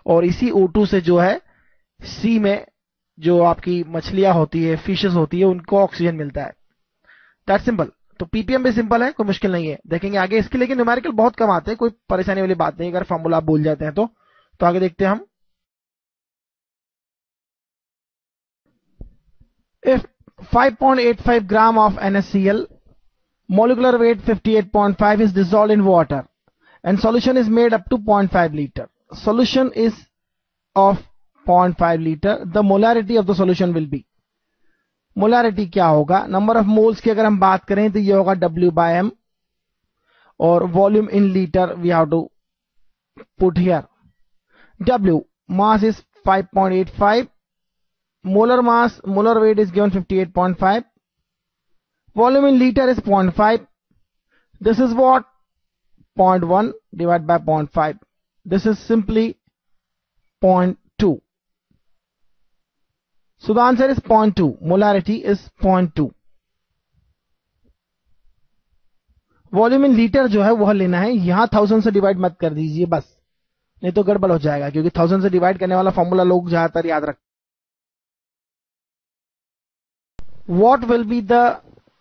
और इसी O2 से जो है सी में जो आपकी मछलियां होती है, फिशेस होती है, उनको ऑक्सीजन मिलता है। That's simple. तो पीपीएम भी सिंपल है, कोई मुश्किल नहीं है। देखेंगे आगे इसके, लेकिन न्यूमेरिकल बहुत कम आते हैं, कोई परेशानी वाली बात नहीं अगर फॉर्मूला आप भूल जाते हैं तो आगे देखते हैं हम। If 5.85 gram of NaCl, molecular weight 58.5 is dissolved in water and solution is made up to 0.5 liter. Solution is of 0.5 liter. The molarity of the solution will be, molarity क्या होगा? नंबर ऑफ मोल्स की अगर हम बात करें तो ये होगा W/m, और volume in litre we have to put here. W mass is 5.85, molar mass, molar weight is given 58.5, volume in litre is 0.5। This is what? 0.1 divide by 0.5, this is simply 0.2। So the answer is 0.2. Molarity is 0.2. Volume in litre जो है वह लेना है, यहां 1000 से divide मत कर दीजिए बस, नहीं तो गड़बड़ हो जाएगा, क्योंकि 1000 से डिवाइड करने वाला फॉर्मूला लोग ज्यादातर याद रखते हैं। What will be the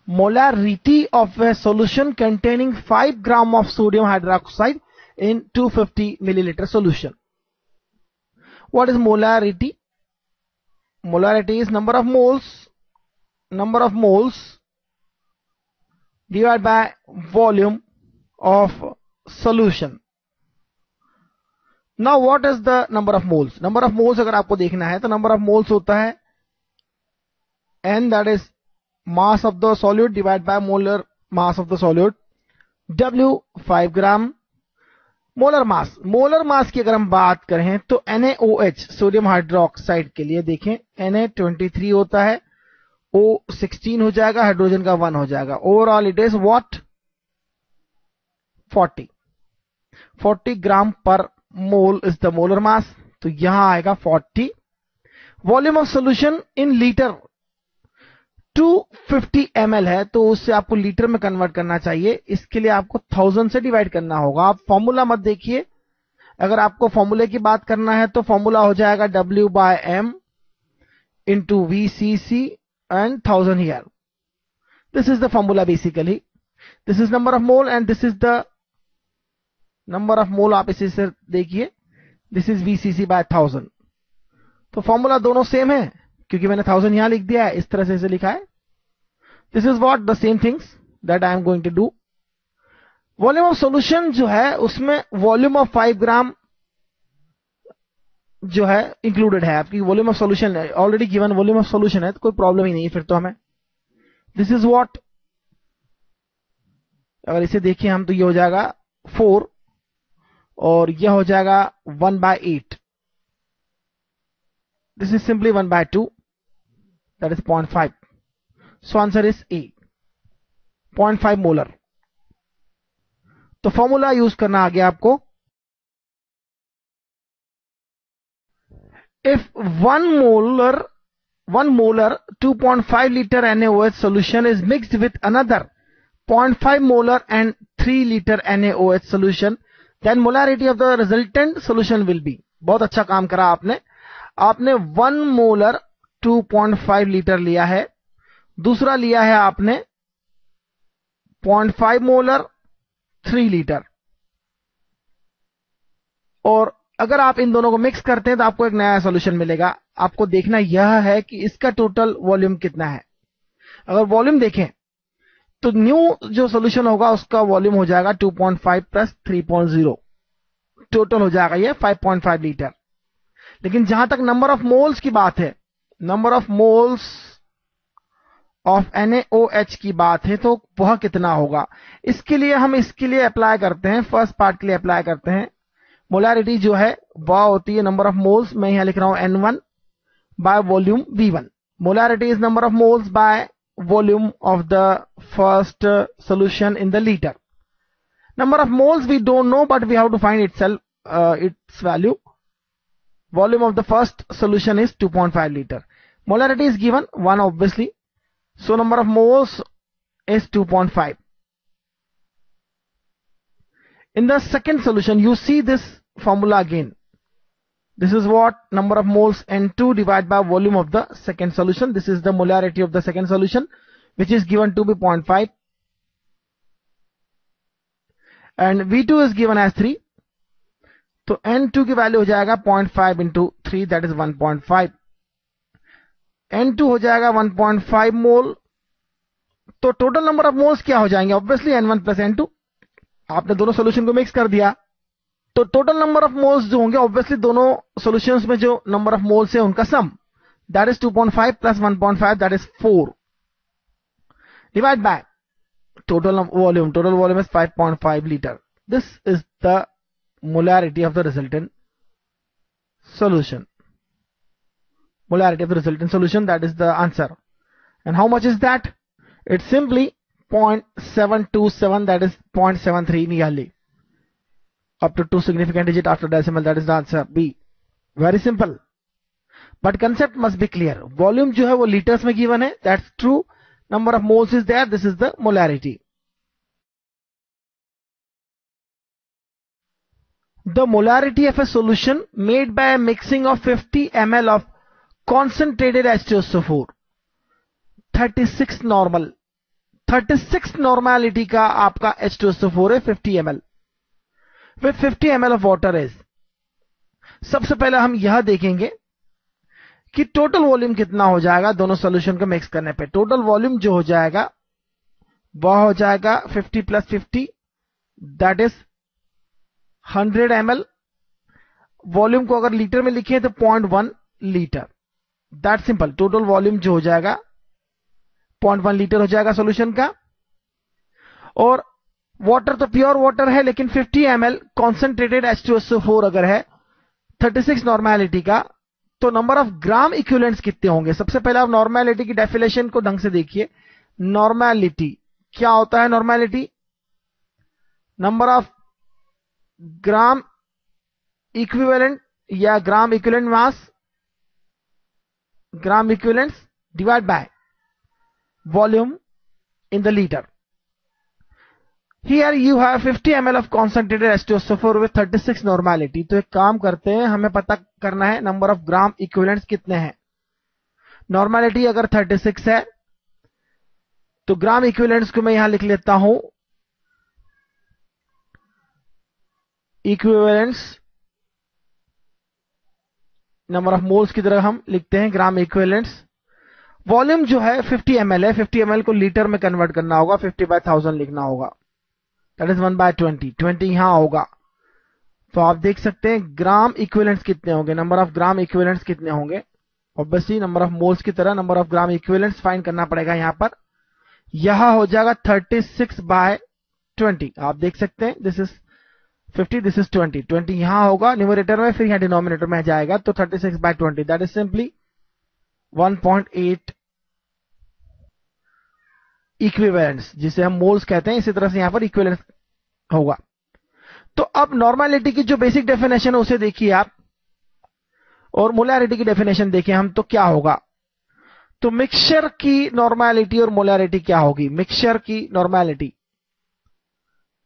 molarity of a solution containing 5 gram of sodium hydroxide in 250 milliliter solution? What is molarity? Molarity is number of moles divided by volume of solution. Now what is the number of moles? Number of moles अगर आपको देखना है तो number of moles होता है N, that is mass of the solute divided by molar mass of the solute. W 5 gram. Molar मास की अगर हम बात करें तो NaOH सोडियम हाइड्रोक्साइड के लिए देखें Na 23 होता है, O 16 हो जाएगा, हाइड्रोजन का 1 हो जाएगा। Overall it is what? 40 gram per mole is the molar मास, तो यहां आएगा 40। Volume of solution in litre 250 ml है, तो उससे आपको लीटर में कन्वर्ट करना चाहिए। इसके लिए आपको 1000 से डिवाइड करना होगा। आप फॉर्मूला मत देखिए, अगर आपको फॉर्मूले की बात करना है तो फॉर्मूला हो जाएगा W/m into VCC and 1000 here. This is the formula basically. This is number of mole and this is the number of mole. आप इसे से देखिए, this is VCC by 1000. तो फॉर्मूला दोनों सेम है क्योंकि मैंने 1000 यहां लिख दिया है, इस तरह से इसे लिखा है. This is what the same things that I am going to do. Volume of solution जो है उसमें वॉल्यूम ऑफ 5 ग्राम जो है इंक्लूडेड है. आपकी volume of solution already given volume of solution है तो कोई प्रॉब्लम ही नहीं है फिर तो हमें. दिस इज व्हाट, अगर इसे देखिए हम तो ये हो जाएगा 4 और यह हो जाएगा 1/8. This is simply 1/2, that is 0.5. So answer is a, 0.5 molar. तो फॉर्मूला यूज करना आ गया आपको. If 1 molar 2.5 liter NaOH solution is mixed with another 0.5 molar and 3 liter NaOH solution, then molarity of the resultant solution will be. बहुत अच्छा काम करा आपने. आपने 1 molar 2.5 liter लिया है, दूसरा लिया है आपने 0.5 molar 3 liter. और अगर आप इन दोनों को मिक्स करते हैं तो आपको एक नया सॉल्यूशन मिलेगा. आपको देखना यह है कि इसका टोटल वॉल्यूम कितना है. अगर वॉल्यूम देखें तो न्यू जो सॉल्यूशन होगा उसका वॉल्यूम हो जाएगा 2.5 प्लस 3.0, टोटल हो जाएगा ये 5.5 लीटर. लेकिन जहां तक नंबर ऑफ मोल्स की बात है, number of moles of NaOH की बात है, तो वह कितना होगा. इसके लिए हम इसके लिए अप्लाई करते हैं, फर्स्ट पार्ट के लिए अप्लाई करते हैं. मोलारिटी जो है वह होती है नंबर ऑफ मोल्स, मैं यहां लिख रहा हूं N1 by volume V1. Molarity is number of moles by volume of the first solution in the litre. Number of moles we don't know but we have to find its value. Volume of the first solution is 2.5 litre. Molarity is given 1 obviously, so number of moles is 2.5. In the second solution, you see this formula again. This is what number of moles N2 divided by volume of the second solution. This is the molarity of the second solution, which is given to be 0.5. And V2 is given as 3. तो N2 की value हो जाएगा 0.5 into 3, that is 1.5. N2 हो जाएगा 1.5 मोल. तो total number of moles क्या हो जाएंगे, ऑब्वियसली N1 प्लस N2. आपने दोनों सॉल्यूशन को मिक्स कर दिया तो टोटल नंबर ऑफ मोल्स जो होंगे ऑब्वियसली दोनों सॉल्यूशंस में जो नंबर ऑफ मोल्स है उनका sum, that is 2.5 plus 1.5, that is 4, divide by total volume. Total volume is 5.5 litre. This is the molarity of the resultant solution. Molarity of the resultant solution, that is the answer. And how much is that? It's simply 0.727, that is 0.73 nearly. Up to 2 significant digit after decimal, that is the answer B. Very simple. But concept must be clear. Volume जो है वो liters में given है, that's true. Number of moles is there, this is the molarity. The molarity of a solution made by a mixing of 50 ml of concentrated H2SO4, 36 normal. 36 normality का आपका H2SO4 है 50 ml with 50 ml of water is. सबसे पहले हम यह देखेंगे कि total volume कितना हो जाएगा दोनों सॉल्यूशन को मिक्स करने पे. टोटल वॉल्यूम जो हो जाएगा वह हो जाएगा 50 plus 50, that is 100 ml. Volume को अगर लीटर में लिखे तो 0.1 litre. That simple. Total volume जो हो जाएगा 0.1 लीटर हो जाएगा सॉल्यूशन का. और वाटर तो प्योर वाटर है, लेकिन 50 ml कॉन्सेंट्रेटेड H2SO4 अगर है 36 नॉर्मैलिटी का, तो नंबर ऑफ ग्राम इक्विवेलेंट्स कितने होंगे. सबसे पहले आप नॉर्मैलिटी की डेफिनेशन को ढंग से देखिए. नॉर्मैलिटी क्या होता है? Normality number of gram equivalent या gram equivalent mass, gram equivalents divide by volume in the liter. Here you have 50 ml of concentrated H2SO4 with 36 normality. तो एक काम करते हैं, हमें पता करना है नंबर ऑफ ग्राम इक्विवेलेंट्स कितने हैं. नॉर्मेलिटी अगर 36 है तो ग्राम इक्विवेलेंट्स को मैं यहां लिख लेता हूं, इक्विवेलेंट्स नंबर ऑफ मोल्स की तरह हम लिखते हैं ग्राम इक्विवेलेंट्स। वॉल्यूम जो है 50 ml है, 50 ml को लीटर में कन्वर्ट करना होगा, 50/1000 लिखना होगा, दैट इज 1/20, 20 यहां होगा। तो आप देख सकते हैं ग्राम इक्विवेलेंट्स कितने होंगे, नंबर ऑफ ग्राम इक्विवेलेंट्स कितने होंगे। ऑब्वियसली नंबर ऑफ मोल्स की तरह number of gram equivalents find करना पड़ेगा यहां पर। यह हो जाएगा 36/20। आप देख सकते हैं दिस इज 50, दिस इज 20, 20 यहां होगा न्यूमरेटर में, फिर यहां डिनोमिनेटर में जाएगा, तो 36/20 दैट इज सिंपली 1.8 इक्विवेलेंट्स, जिसे हम मोल्स कहते हैं। इसी तरह से यहां पर इक्विवेलेंस होगा। तो अब नॉर्मेलिटी की जो बेसिक डेफिनेशन है उसे देखिए आप, और मोलैरिटी की डेफिनेशन देखें हम, तो क्या होगा। तो मिक्सचर की नॉर्मेलिटी और मोलैरिटी क्या होगी, मिक्सचर की नॉर्मेलिटी।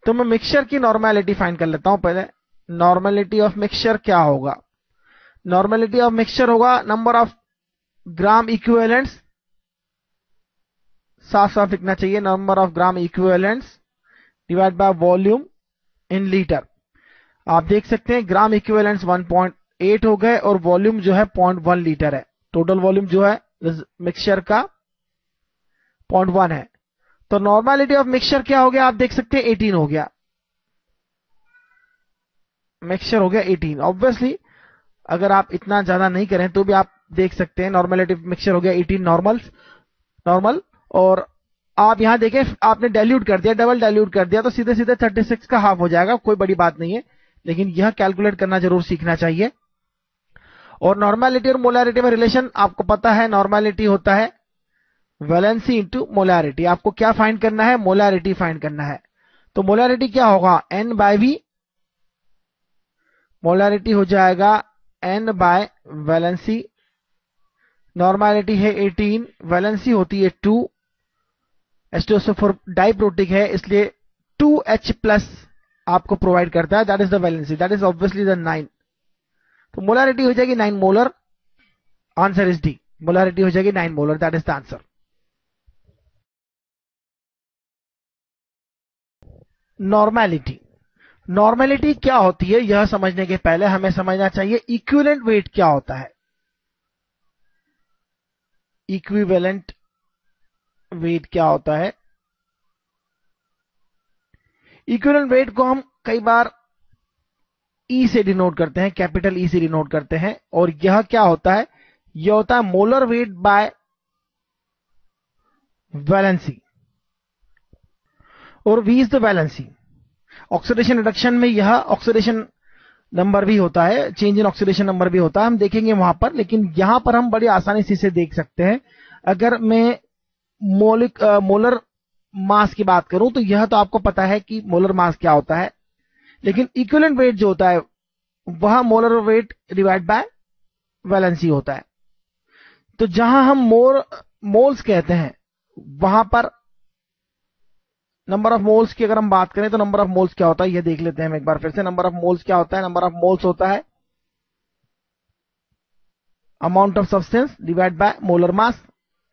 तो मैं मिक्सचर की नॉर्मेलिटी फाइंड कर लेता हूं पहले। नॉर्मेलिटी ऑफ मिक्सचर क्या होगा, नॉर्मेलिटी ऑफ मिक्सचर होगा नंबर ऑफ ग्राम इक्विवेलेंट्स, साफ साफ लिखना चाहिए, number of gram equivalents divide by volume in litre. आप देख सकते हैं ग्राम इक्विवेलेंट्स 1.8 हो गए और वॉल्यूम जो है 0.1 लीटर है। टोटल वॉल्यूम जो है मिक्सचर का 0.1 है। तो नॉर्मेलिटी ऑफ मिक्सचर क्या हो गया, आप देख सकते हैं 18 हो गया, मिक्सचर हो गया 18। ऑब्वियसली अगर आप इतना ज्यादा नहीं करें तो भी आप देख सकते हैं नॉर्मेलिटी ऑफ मिक्सचर हो गया 18 नॉर्मल। और आप यहां देखें आपने डाइल्यूट कर दिया, डबल डाइल्यूट कर दिया, तो सीधे सीधे 36 का हाफ हो जाएगा, कोई बड़ी बात नहीं है, लेकिन यह कैलकुलेट करना जरूर सीखना चाहिए। और नॉर्मेलिटी और मोलैरिटी में रिलेशन आपको पता है, नॉर्मेलिटी होता है वैलेंसी इंटू मोलैरिटी। आपको क्या फाइंड करना है, मोलैरिटी फाइंड करना है। तो मोलैरिटी क्या होगा, N/V, मोलैरिटी हो जाएगा N/ वैलेंसी। नॉर्मेलिटी है 18, वैलेंसी होती है 2, H2SO4 डाइप्रोटिक है इसलिए 2H+ आपको प्रोवाइड करता है, that is the valency, that is obviously the 9। तो मोलैरिटी हो जाएगी 9 molar, answer is D, molarity हो जाएगी 9 molar, that is the answer. Normality, normality क्या होती है यह समझने के पहले हमें समझना चाहिए इक्विवेलेंट वेट क्या होता है। इक्विवेलेंट वेट क्या होता है, इक्विवेलेंट वेट को हम कई बार ई से डिनोट करते हैं, कैपिटल ई से डिनोट करते हैं, और यह क्या होता है, यह होता है मोलर वेट बाय वैलेंसी, और V is the valency. Oxidation reduction में यह ऑक्सीडेशन नंबर भी होता है, चेंज इन ऑक्सीडेशन नंबर भी होता है, हम देखेंगे वहां पर, लेकिन यहां पर हम बड़ी आसानी से इसे देख सकते हैं। अगर मैं मोलर मास की बात करूं तो यह तो आपको पता है कि मोलर मास क्या होता है, लेकिन इक्विवेलेंट वेट जो होता है वह molar weight divide by valency होता है। तो जहां हम मोल्स कहते हैं वहां पर नंबर ऑफ मोल्स की अगर हम बात करें तो नंबर ऑफ मोल्स क्या होता है यह देख लेते हैं हम एक बार फिर से। नंबर ऑफ मोल्स क्या होता है, नंबर ऑफ मोल्स होता है amount of substance divide by molar मास।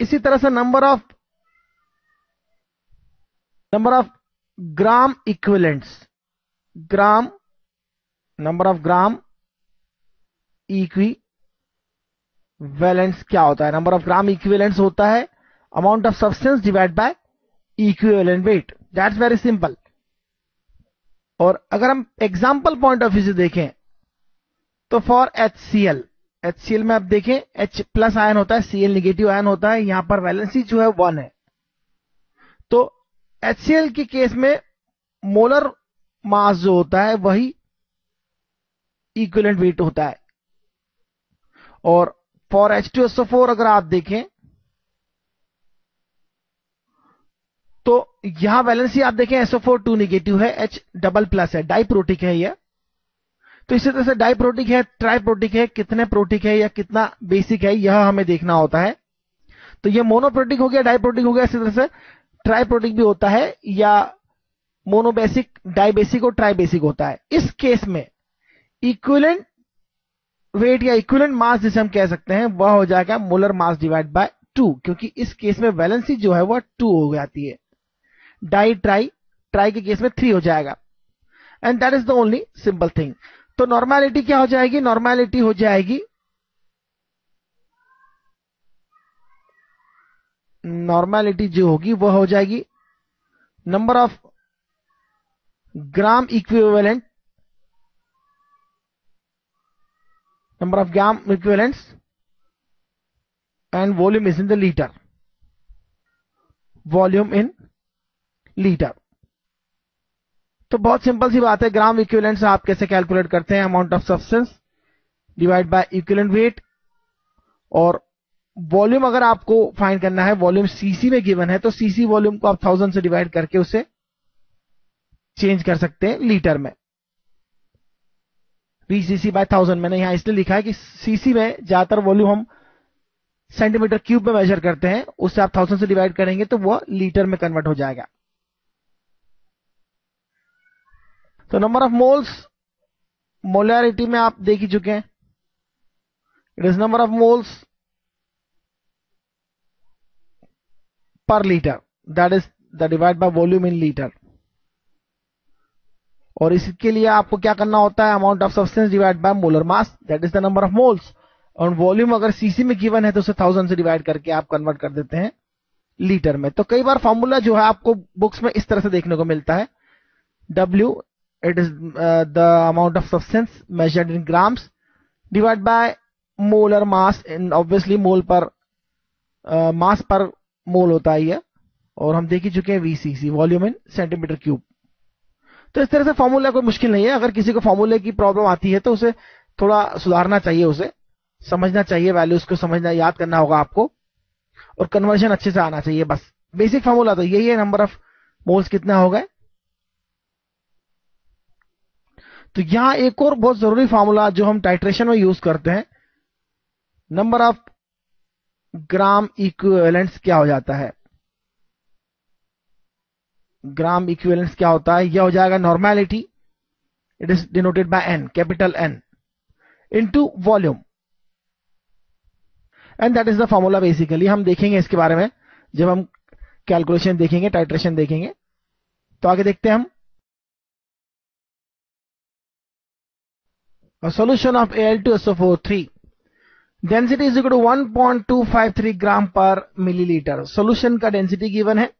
इसी तरह से number of gram equivalents, gram, number of gram equivalents क्या होता है, नंबर ऑफ ग्राम इक्विवेलेंट्स होता है amount of substance divide by equivalent weight, that's very simple. और अगर हम एग्जांपल पॉइंट ऑफ व्यू से देखें तो फॉर HCl में आप देखें H+ आयन होता है, Cl नेगेटिव आयन होता है, यहां पर वैलेंसी जो है 1 है। तो HCl के केस में मोलर मास जो होता है वही इक्विवेलेंट वेट होता है। और फॉर H2SO4 अगर आप देखें तो यहां वैलेंसी आप देखें SO4 2 नेगेटिव है, H++ है, डाइप्रोटिक है यह। तो इसी तरह से डाइप्रोटिक है, ट्राइप्रोटिक है, कितने प्रोटिक है या कितना बेसिक है यह हमें देखना होता है। तो यह मोनोप्रोटिक हो गया, डाइप्रोटिक हो गया, इसी तरह से ट्राइप्रोटिक भी होता है, या मोनोबेसिक, डाइबेसिक और ट्राइबेसिक होता है। इस केस में इक्विवेलेंट वेट या इक्विवेलेंट मास जिसे हम कह सकते हैं वह हो जाएगा मोलर मास डिवाइड बाय 2, क्योंकि इस केस में वैलेंसी जो है वह 2 हो जाती है। डाई ट्राई, ट्राई के केस में 3 हो जाएगा। And that is the only simple thing. तो नॉर्मेलिटी क्या हो जाएगी? नॉर्मेलिटी हो जाएगी, नॉर्मेलिटी जो होगी वह हो जाएगी number of gram equivalent, number of gram equivalents and volume is in the liter, volume in liter। तो बहुत सिंपल सी बात है, ग्राम इक्विवेलेंट्स आप कैसे कैलकुलेट करते हैं? Amount of substance divide by equivalent weight, और वॉल्यूम अगर आपको फाइंड करना है, वॉल्यूम सीसी में गिवन है, तो सीसी वॉल्यूम को आप 1000 से डिवाइड करके उसे चेंज कर सकते हैं लीटर में। VCC बाय 1000 मैंने यहां इसलिए लिखा है कि सीसी में ज्यादातर वॉल्यूम हम सेंटीमीटर क्यूब में मेजर करते हैं, उससे आप 1000 से डिवाइड करेंगे तो वह लीटर में कन्वर्ट हो जाएगा। तो नंबर ऑफ मोल्स, मोलैरिटी में आप देख ही चुके हैं, it is number of moles per litre, that is the divide by volume in litre. और इसके लिए आपको क्या करना होता है? Amount of substance divide by molar mass, that is the number of moles. और वॉल्यूम अगर सीसी में गिवन है तो उसे 1000 से डिवाइड करके आप कन्वर्ट कर देते हैं लीटर में। तो कई बार फॉर्मूला जो है आपको बुक्स में इस तरह से देखने को मिलता है, W it is the amount of substance measured in grams divide by molar mass, in obviously mole per mass पर मोल होता है ये, और हम देख ही चुके हैं VCC, वॉल्यूम इन सेंटीमीटर क्यूब। तो इस तरह से फॉर्मूला कोई मुश्किल नहीं है। अगर किसी को फॉर्मूले की प्रॉब्लम आती है तो उसे थोड़ा सुधारना चाहिए, उसे समझना चाहिए, वैल्यूज को समझना, याद करना होगा आपको, और कन्वर्जन अच्छे से आना चाहिए। बस बेसिक फॉर्मूला तो यही है, नंबर ऑफ मोल्स कितना हो गए। तो यहां एक और बहुत जरूरी फॉर्मूला जो हम टाइट्रेशन में यूज करते हैं, नंबर ऑफ ग्राम इक्विवेलेंट्स क्या हो जाता है? ग्राम इक्विवेलेंट्स क्या होता है? यह हो जाएगा normality, it is denoted by N, capital N, into volume, and that is the formula. Basically हम देखेंगे इसके बारे में जब हम कैलकुलेशन देखेंगे, टाइट्रेशन देखेंगे। तो आगे देखते हैं हम। A solution of Al2SO4 density is equal to 1.253 gram per millilitre. Solution का डेंसिटी गिवन है,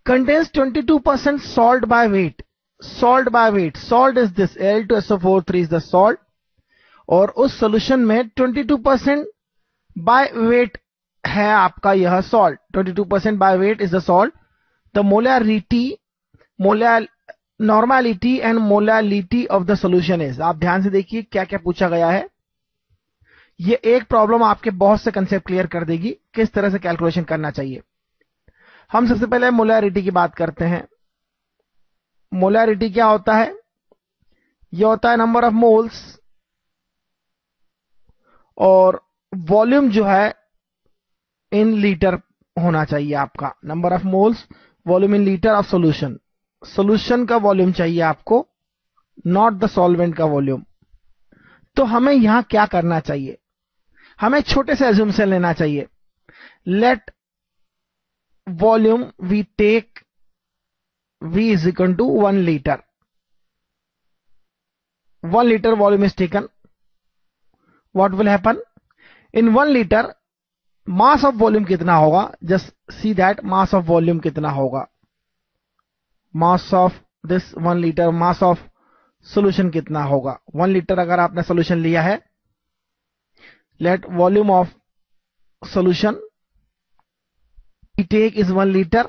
contains 22% salt by weight, salt by weight, salt is this, Al2SO4 is the salt, और उस सोल्यूशन में 22% by weight है आपका यह salt, 22% by weight is the salt। the molarity, normality and molality of the solution is, आप ध्यान से देखिए क्या क्या पूछा गया है। ये एक प्रॉब्लम आपके बहुत से कंसेप्ट क्लियर कर देगी किस तरह से कैलकुलेशन करना चाहिए। हम सबसे पहले मोलैरिटी की बात करते हैं। मोलैरिटी क्या होता है? यह होता है नंबर ऑफ मोल्स, और वॉल्यूम जो है इन लीटर होना चाहिए आपका, number of moles volume in litre of solution. Solution का वॉल्यूम चाहिए आपको, नॉट द सॉल्वेंट का वॉल्यूम। तो हमें यहां क्या करना चाहिए? हमें छोटे से एज्यूम्शन लेना चाहिए। Let volume we take V is equal to 1 liter. 1 liter volume is taken. What will happen? In 1 liter, mass of volume कितना होगा? Just see that mass of volume कितना होगा? Mass of this 1 liter, mass of solution कितना होगा? 1 liter अगर आपने solution लिया है, let volume of solution take is 1 litre,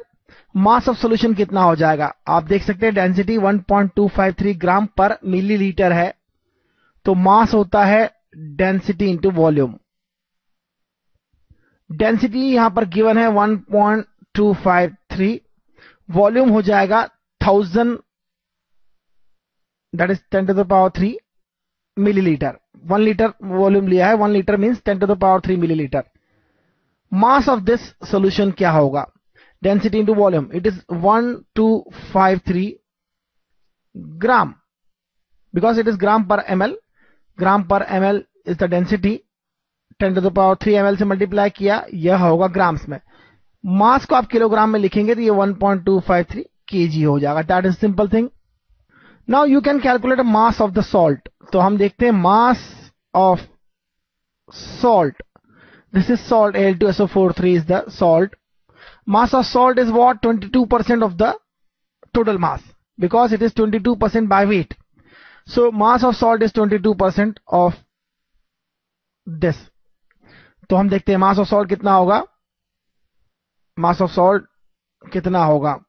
mass of solution कितना हो जाएगा? आप देख सकते हैं डेंसिटी 1.253 ग्राम पर मिलीलीटर है, तो मास होता है डेंसिटी इंटू वॉल्यूम। डेंसिटी यहां पर गिवन है 1.253, वॉल्यूम हो जाएगा 1000, that is 10 to the power 3 millilitre. 1 litre volume लिया है, 1 litre means 10 to the power 3 millilitre. Mass of this solution क्या होगा? Density into volume, it is 1253 gram, because it is gram per ml, gram per ml is the density, 10⁻³ ml से multiply किया, यह होगा grams में। मास को आप kilogram में लिखेंगे तो ये 1.253 kg हो जाएगा। That is simple thing. Now you can calculate mass of the salt. तो हम देखते हैं mass of salt. This is salt, Al2SO4 is the salt. Mass of salt is what? 22% of the total mass, because it is 22% by weight. So mass of salt is 22% of this. तो हम देखते हैं mass of salt कितना होगा। mass of salt कितना होगा?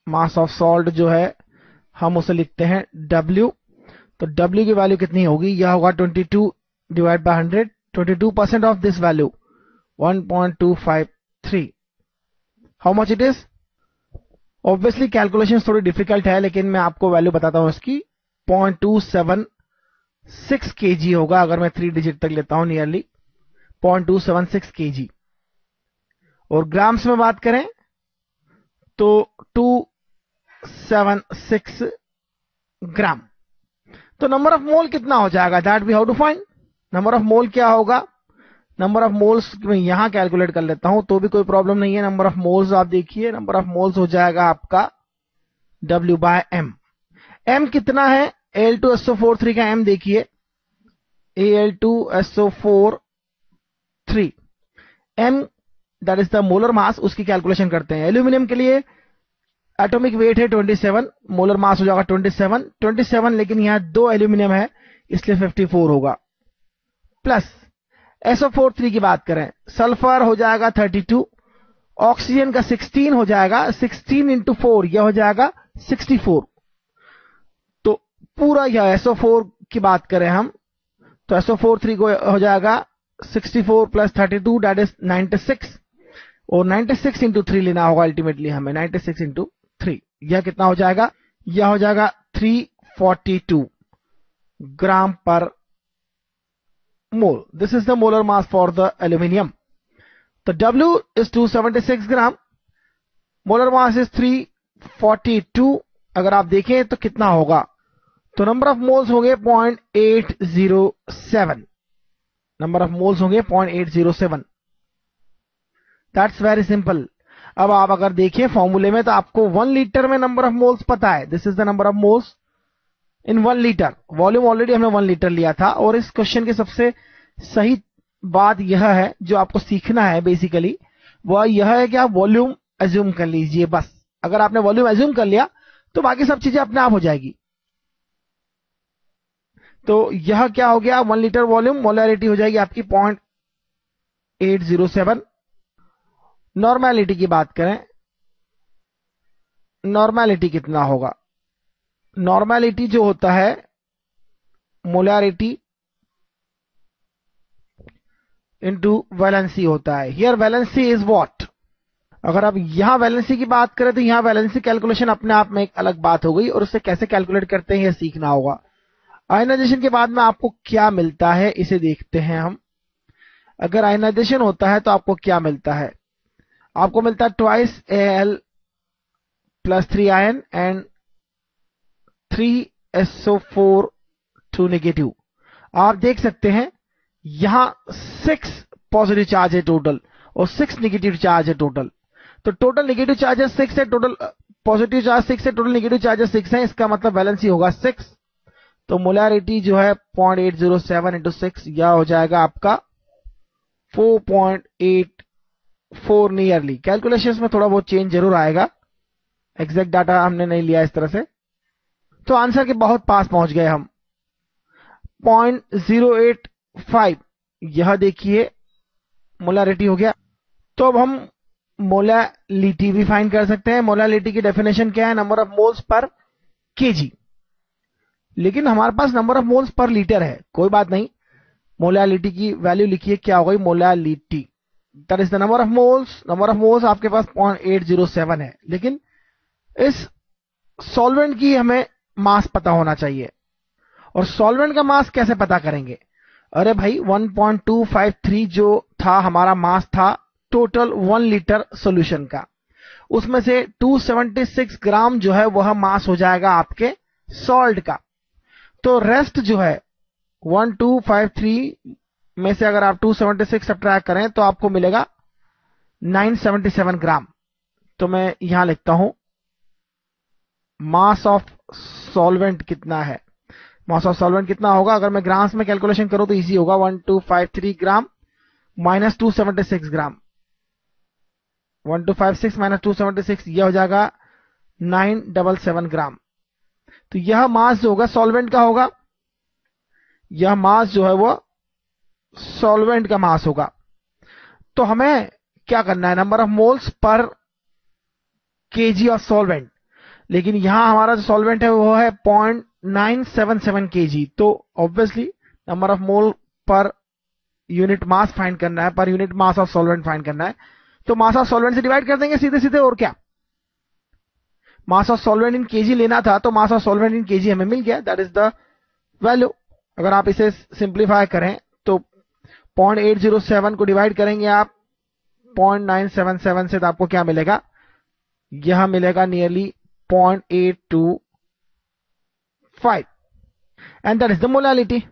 mass of salt जो है हम उसे लिखते हैं W। तो W की वैल्यू कितनी होगी? यह होगा 22 divide by 100। 22% of this value 1.253। How much it is? Obviously calculation थोड़ी डिफिकल्ट है, लेकिन मैं आपको वैल्यू बताता हूं इसकी। 0.276 kg होगा अगर मैं 3 डिजिट तक लेता हूं, नियरली 0.276 kg। और ग्राम्स में बात करें तो 276 ग्राम। तो नंबर ऑफ मोल कितना हो जाएगा? That we how to find. Number of mole क्या होगा? नंबर ऑफ मोल्स मैं यहां कैलकुलेट कर लेता हूं तो भी कोई प्रॉब्लम नहीं है। नंबर ऑफ मोल्स आप देखिए, नंबर ऑफ मोल्स हो जाएगा आपका W बाय M। M कितना है? Al2SO4 का M देखिए, Al2SO4 M, that is the molar मास। उसकी कैलकुलेशन करते हैं। एल्यूमिनियम के लिए एटॉमिक वेट है 27, मोलर मास हो जाएगा 27, लेकिन यहां 2 एल्यूमिनियम है इसलिए 54 होगा। प्लस SO4 की बात करें, सल्फर हो जाएगा 32, ऑक्सीजन का 16 हो जाएगा, 16 इंटू 4 यह हो जाएगा 64। तो पूरा यह SO4 की बात करें हम तो SO4 को हो जाएगा 64 प्लस 32 दैट इज 96, और 96 इंटू 3 लेना होगा अल्टीमेटली हमें। 96 इंटू 3 यह कितना हो जाएगा? यह हो जाएगा 342 gram per mole. This is the molar mass for the aluminium. तो W is 276 gram, molar mass is 342। अगर आप देखें तो कितना होगा? तो नंबर ऑफ मोल्स होंगे 0.807। नंबर ऑफ मोल्स होंगे 0.807। That's very simple. अब आप अगर देखिए फॉर्मूले में तो आपको 1 लीटर में नंबर ऑफ मोल्स पता है। This is the number of moles in 1 litre. Volume already हमने 1 लीटर लिया था। और इस क्वेश्चन की सबसे सही बात यह है जो आपको सीखना है बेसिकली, वह यह है कि आप वॉल्यूम एज्यूम कर लीजिए बस। अगर आपने वॉल्यूम एज्यूम कर लिया तो बाकी सब चीजें अपने आप हो जाएगी। तो यह क्या हो गया? 1 लीटर वॉल्यूम, मोलैरिटी हो जाएगी आपकी 0.807। नॉर्मैलिटी की बात करें, नॉर्मैलिटी कितना होगा? नॉर्मैलिटी जो होता है मोलैरिटी इनटू वैलेंसी होता है। Here valency is what? अगर आप यहां वैलेंसी की बात करें तो यहां वैलेंसी कैलकुलेशन अपने आप में एक अलग बात हो गई, और उससे कैसे कैलकुलेट करते हैं यह सीखना होगा। आयनाइजेशन के बाद में आपको क्या मिलता है इसे देखते हैं हम। अगर आयनाइजेशन होता है तो आपको क्या मिलता है? आपको मिलता है twice Al plus 3 ion and 3SO4 2 negative. आप देख सकते हैं यहां 6 पॉजिटिव चार्ज है टोटल और 6 नेगेटिव चार्ज है टोटल। तो टोटल नेगेटिव चार्जेस 6 है, टोटल पॉजिटिव चार्ज 6 है, टोटल नेगेटिव चार्जेस 6 है। इसका मतलब वैलेंसी होगा 6। तो मोलैरिटी जो है 0.807 इंटू 6 यह हो जाएगा आपका 4.84 नियरली। कैलकुलेशंस में थोड़ा बहुत चेंज जरूर आएगा, एग्जैक्ट डाटा हमने नहीं लिया इस तरह से। तो आंसर के बहुत पास पहुंच गए हम। 0.085 यह देखिए मोलैरिटी हो गया। तो अब हम मोलैलिटी भी फाइंड कर सकते हैं। मोलैलिटी की डेफिनेशन क्या है? Number of moles per kg. लेकिन हमारे पास number of moles per litre है, कोई बात नहीं। मोलैलिटी की वैल्यू लिखिए, क्या हो गई? Molality that is the number of moles. Number of moles आपके पास 0.807 है, लेकिन इस सॉल्वेंट की हमें मास पता होना चाहिए। और सॉल्वेंट का मास कैसे पता करेंगे? अरे भाई 1.253 जो था हमारा मास था टोटल 1 लीटर सॉल्यूशन का, उसमें से 276 ग्राम जो है वह मास हो जाएगा आपके सॉल्ट का। तो रेस्ट जो है 1253 में से अगर आप 276 सब्ट्रैक्ट करें तो आपको मिलेगा 977 ग्राम। तो मैं यहां लिखता हूं मास ऑफ सॉल्वेंट कितना है। मास ऑफ सॉल्वेंट कितना होगा, अगर मैं ग्राम्स में कैलकुलेशन करूं तो इजी होगा। 1253 ग्राम माइनस 276 ग्राम, 1256 माइनस 276 यह हो जाएगा 977 ग्राम। तो यह मास जो होगा सॉल्वेंट का होगा, यह मास जो है वो सॉल्वेंट का मास होगा। तो हमें क्या करना है, number of moles per KG of solvent, लेकिन यहां हमारा जो सॉल्वेंट है वो है 0.977 केजी। तो obviously number of mole per unit mass find करना है, per unit mass of solvent find करना है। तो मास ऑफ सॉल्वेंट से डिवाइड कर देंगे सीधे सीधे, और क्या। Mass of solvent in KG लेना था तो mass of solvent in KG हमें मिल गया, दैट इज द वैल्यू। अगर आप इसे सिंप्लीफाई करें तो 0.807 को डिवाइड करेंगे आप 0.977 से, तो आपको क्या मिलेगा, यह मिलेगा nearly 0.825 and that is the molality.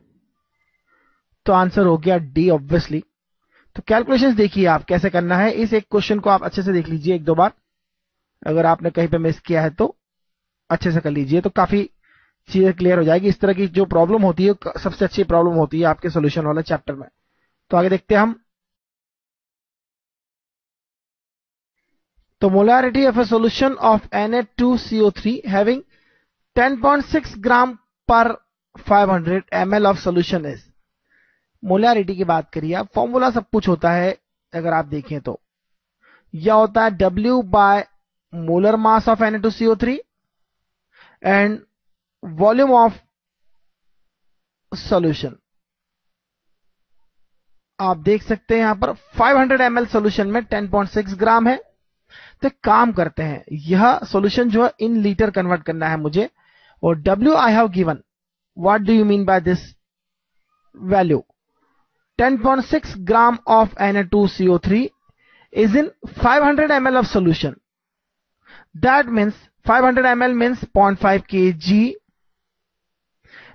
तो आंसर हो गया डी ऑब्वियसली। तो कैलकुलेशंस देखिए आप कैसे करना है, इस एक क्वेश्चन को आप अच्छे से देख लीजिए एक दो बार, अगर आपने कहीं पे मिस किया है तो अच्छे से कर लीजिए, तो काफी चीजें क्लियर हो जाएगी। इस तरह की जो प्रॉब्लम होती है सबसे अच्छी प्रॉब्लम होती है आपके सॉल्यूशन वाले चैप्टर में। तो आगे देखते हैं हम। तो molarity of A solution of Na2CO3 having 10.6 ग्राम पर 500 ml of solution is. Molarity की बात करिए आप, फॉर्मूला सब कुछ होता है अगर आप देखें तो यह होता है W bye molar mass of Na2CO3 and volume of solution. आप देख सकते हैं यहां पर 500 ml सॉल्यूशन में 10.6 ग्राम है। तो काम करते हैं, यह सॉल्यूशन जो है इन लीटर कन्वर्ट करना है मुझे, और W I have given, what do you mean by this value, 10.6 gram of Na2CO3 is in 500 ml of solution. That means 500 ml means 0.5 kg.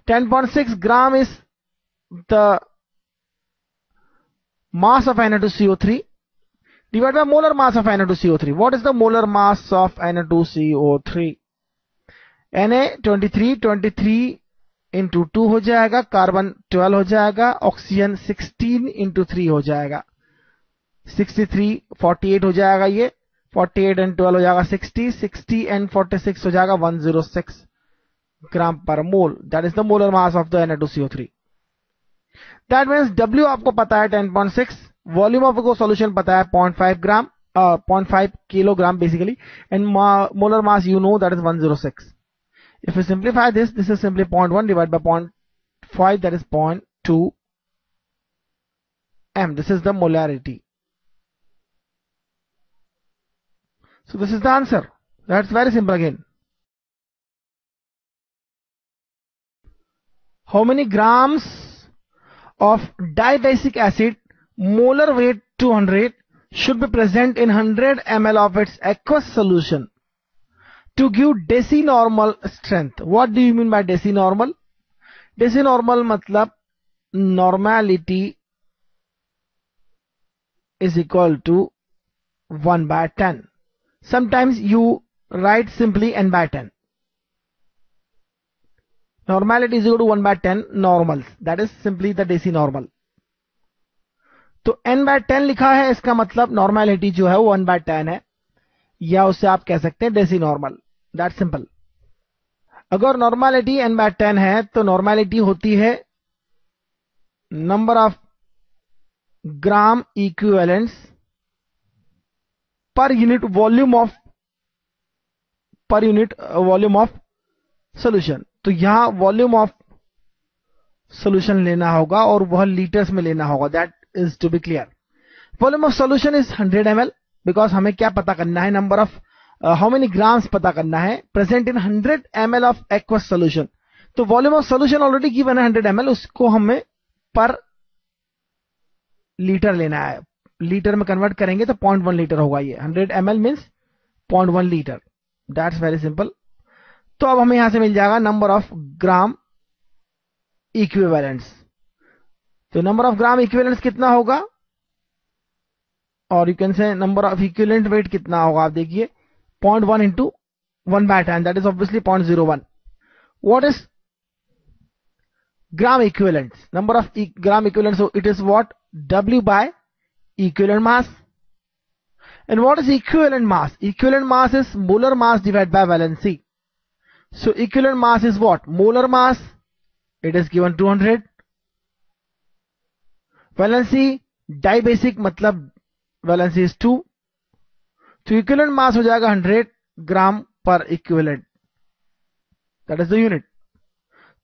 10.6 gram is the mass of Na2CO3 divided by molar mass of Na2CO3. What is the molar mass of Na2CO3? Na 23 into 2 हो जाएगा, carbon 12 हो जाएगा, oxygen 16 into 3 हो जाएगा, 63 48 हो जाएगा, ये 48 and 12 हो जाएगा 60 एंड 46 हो जाएगा 106 gram per mole. That is the molar mass of the Na2CO3। That means W आपको पता है 10.6, वॉल्यूम ऑफ को सॉल्यूशन पता है 0.5 ग्राम 0.5 kilogram basically, and molar mass you know that is 106। If you simplify this is simply 0.1 divided by 0.5, that is 0.2 m. This is the molarity. So this is the answer. That's very simple again. How many grams of dibasic acid, molar weight 200, should be present in 100 ml of its aqueous solution to give decinormal strength? What do you mean by decinormal? Decinormal मतलब normality is equal to 1 by 10. Sometimes you write simply n by 10. Normality is equal to 1 by 10 normals. That is simply the decinormal. तो n by 10 लिखा है, इसका मतलब normality जो है वो 1 by 10 है, या उसे आप कह सकते हैं डेसिनॉर्मल। That simple. अगर नॉर्मेलिटी n by 10 है तो नॉर्मेलिटी होती है number of gram equivalents per unit volume of solution. तो यहां वॉल्यूम ऑफ सॉल्यूशन लेना होगा और वह लीटर्स में लेना होगा, that is to be clear. Volume of solution is 100 ml, because हमें क्या पता करना है, number of how many grams पता करना है present in 100 ml of aqueous solution. तो volume of solution already given है 100 ml, उसको हमें पर लीटर लेना है, लीटर में कन्वर्ट करेंगे तो 0.1 लीटर होगा, ये 100 ml means 0.1 litre. That's very simple. तो अब हमें यहां से मिल जाएगा नंबर ऑफ ग्राम इक्विवेलेंट्स। तो नंबर ऑफ ग्राम इक्विवेलेंट्स कितना होगा, और you can say number of equivalent weight कितना होगा. आप देखिए 0.1 into 1/10, that is obviously 0.01. What is gram equivalents? Number of gram equivalents, so it is what? W by equivalent mass. And what is equivalent mass? Equivalent mass is molar mass divided by valency. So equivalent mass is what? Molar mass, it is given 200. Valency dibasic मतलब valency is 2. तो equivalent mass हो जाएगा 100 ग्राम पर equivalent, that is the unit.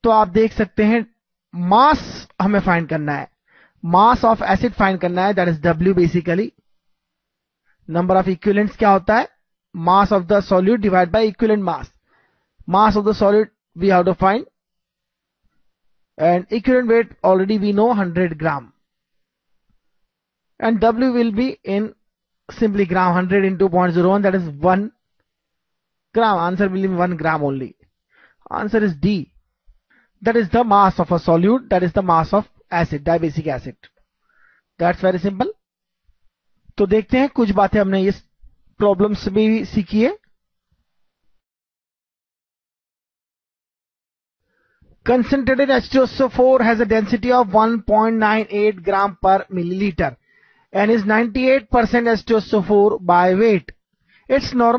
तो आप देख सकते हैं मास हमें फाइंड करना है, मास ऑफ एसिड फाइंड करना है, that is W basically. Number of equivalents क्या होता है? Mass of the solute divide by equivalent mass. Mass of the solute we have to find, and equivalent weight already we know 100 gram, and W will be in simply gram. 100 into 0.01, that is 1 gram. Answer will be 1 gram only. Answer is D. That is the mass of a solute, that is the mass of acid, dibasic acid. That's very simple. तो देखते हैं कुछ बातें हमने इस problem से भी सीखी है. Concentrated H2SO4 has a density of 1.98 gram per milliliter and is 98% H2SO4 by weight. Its normal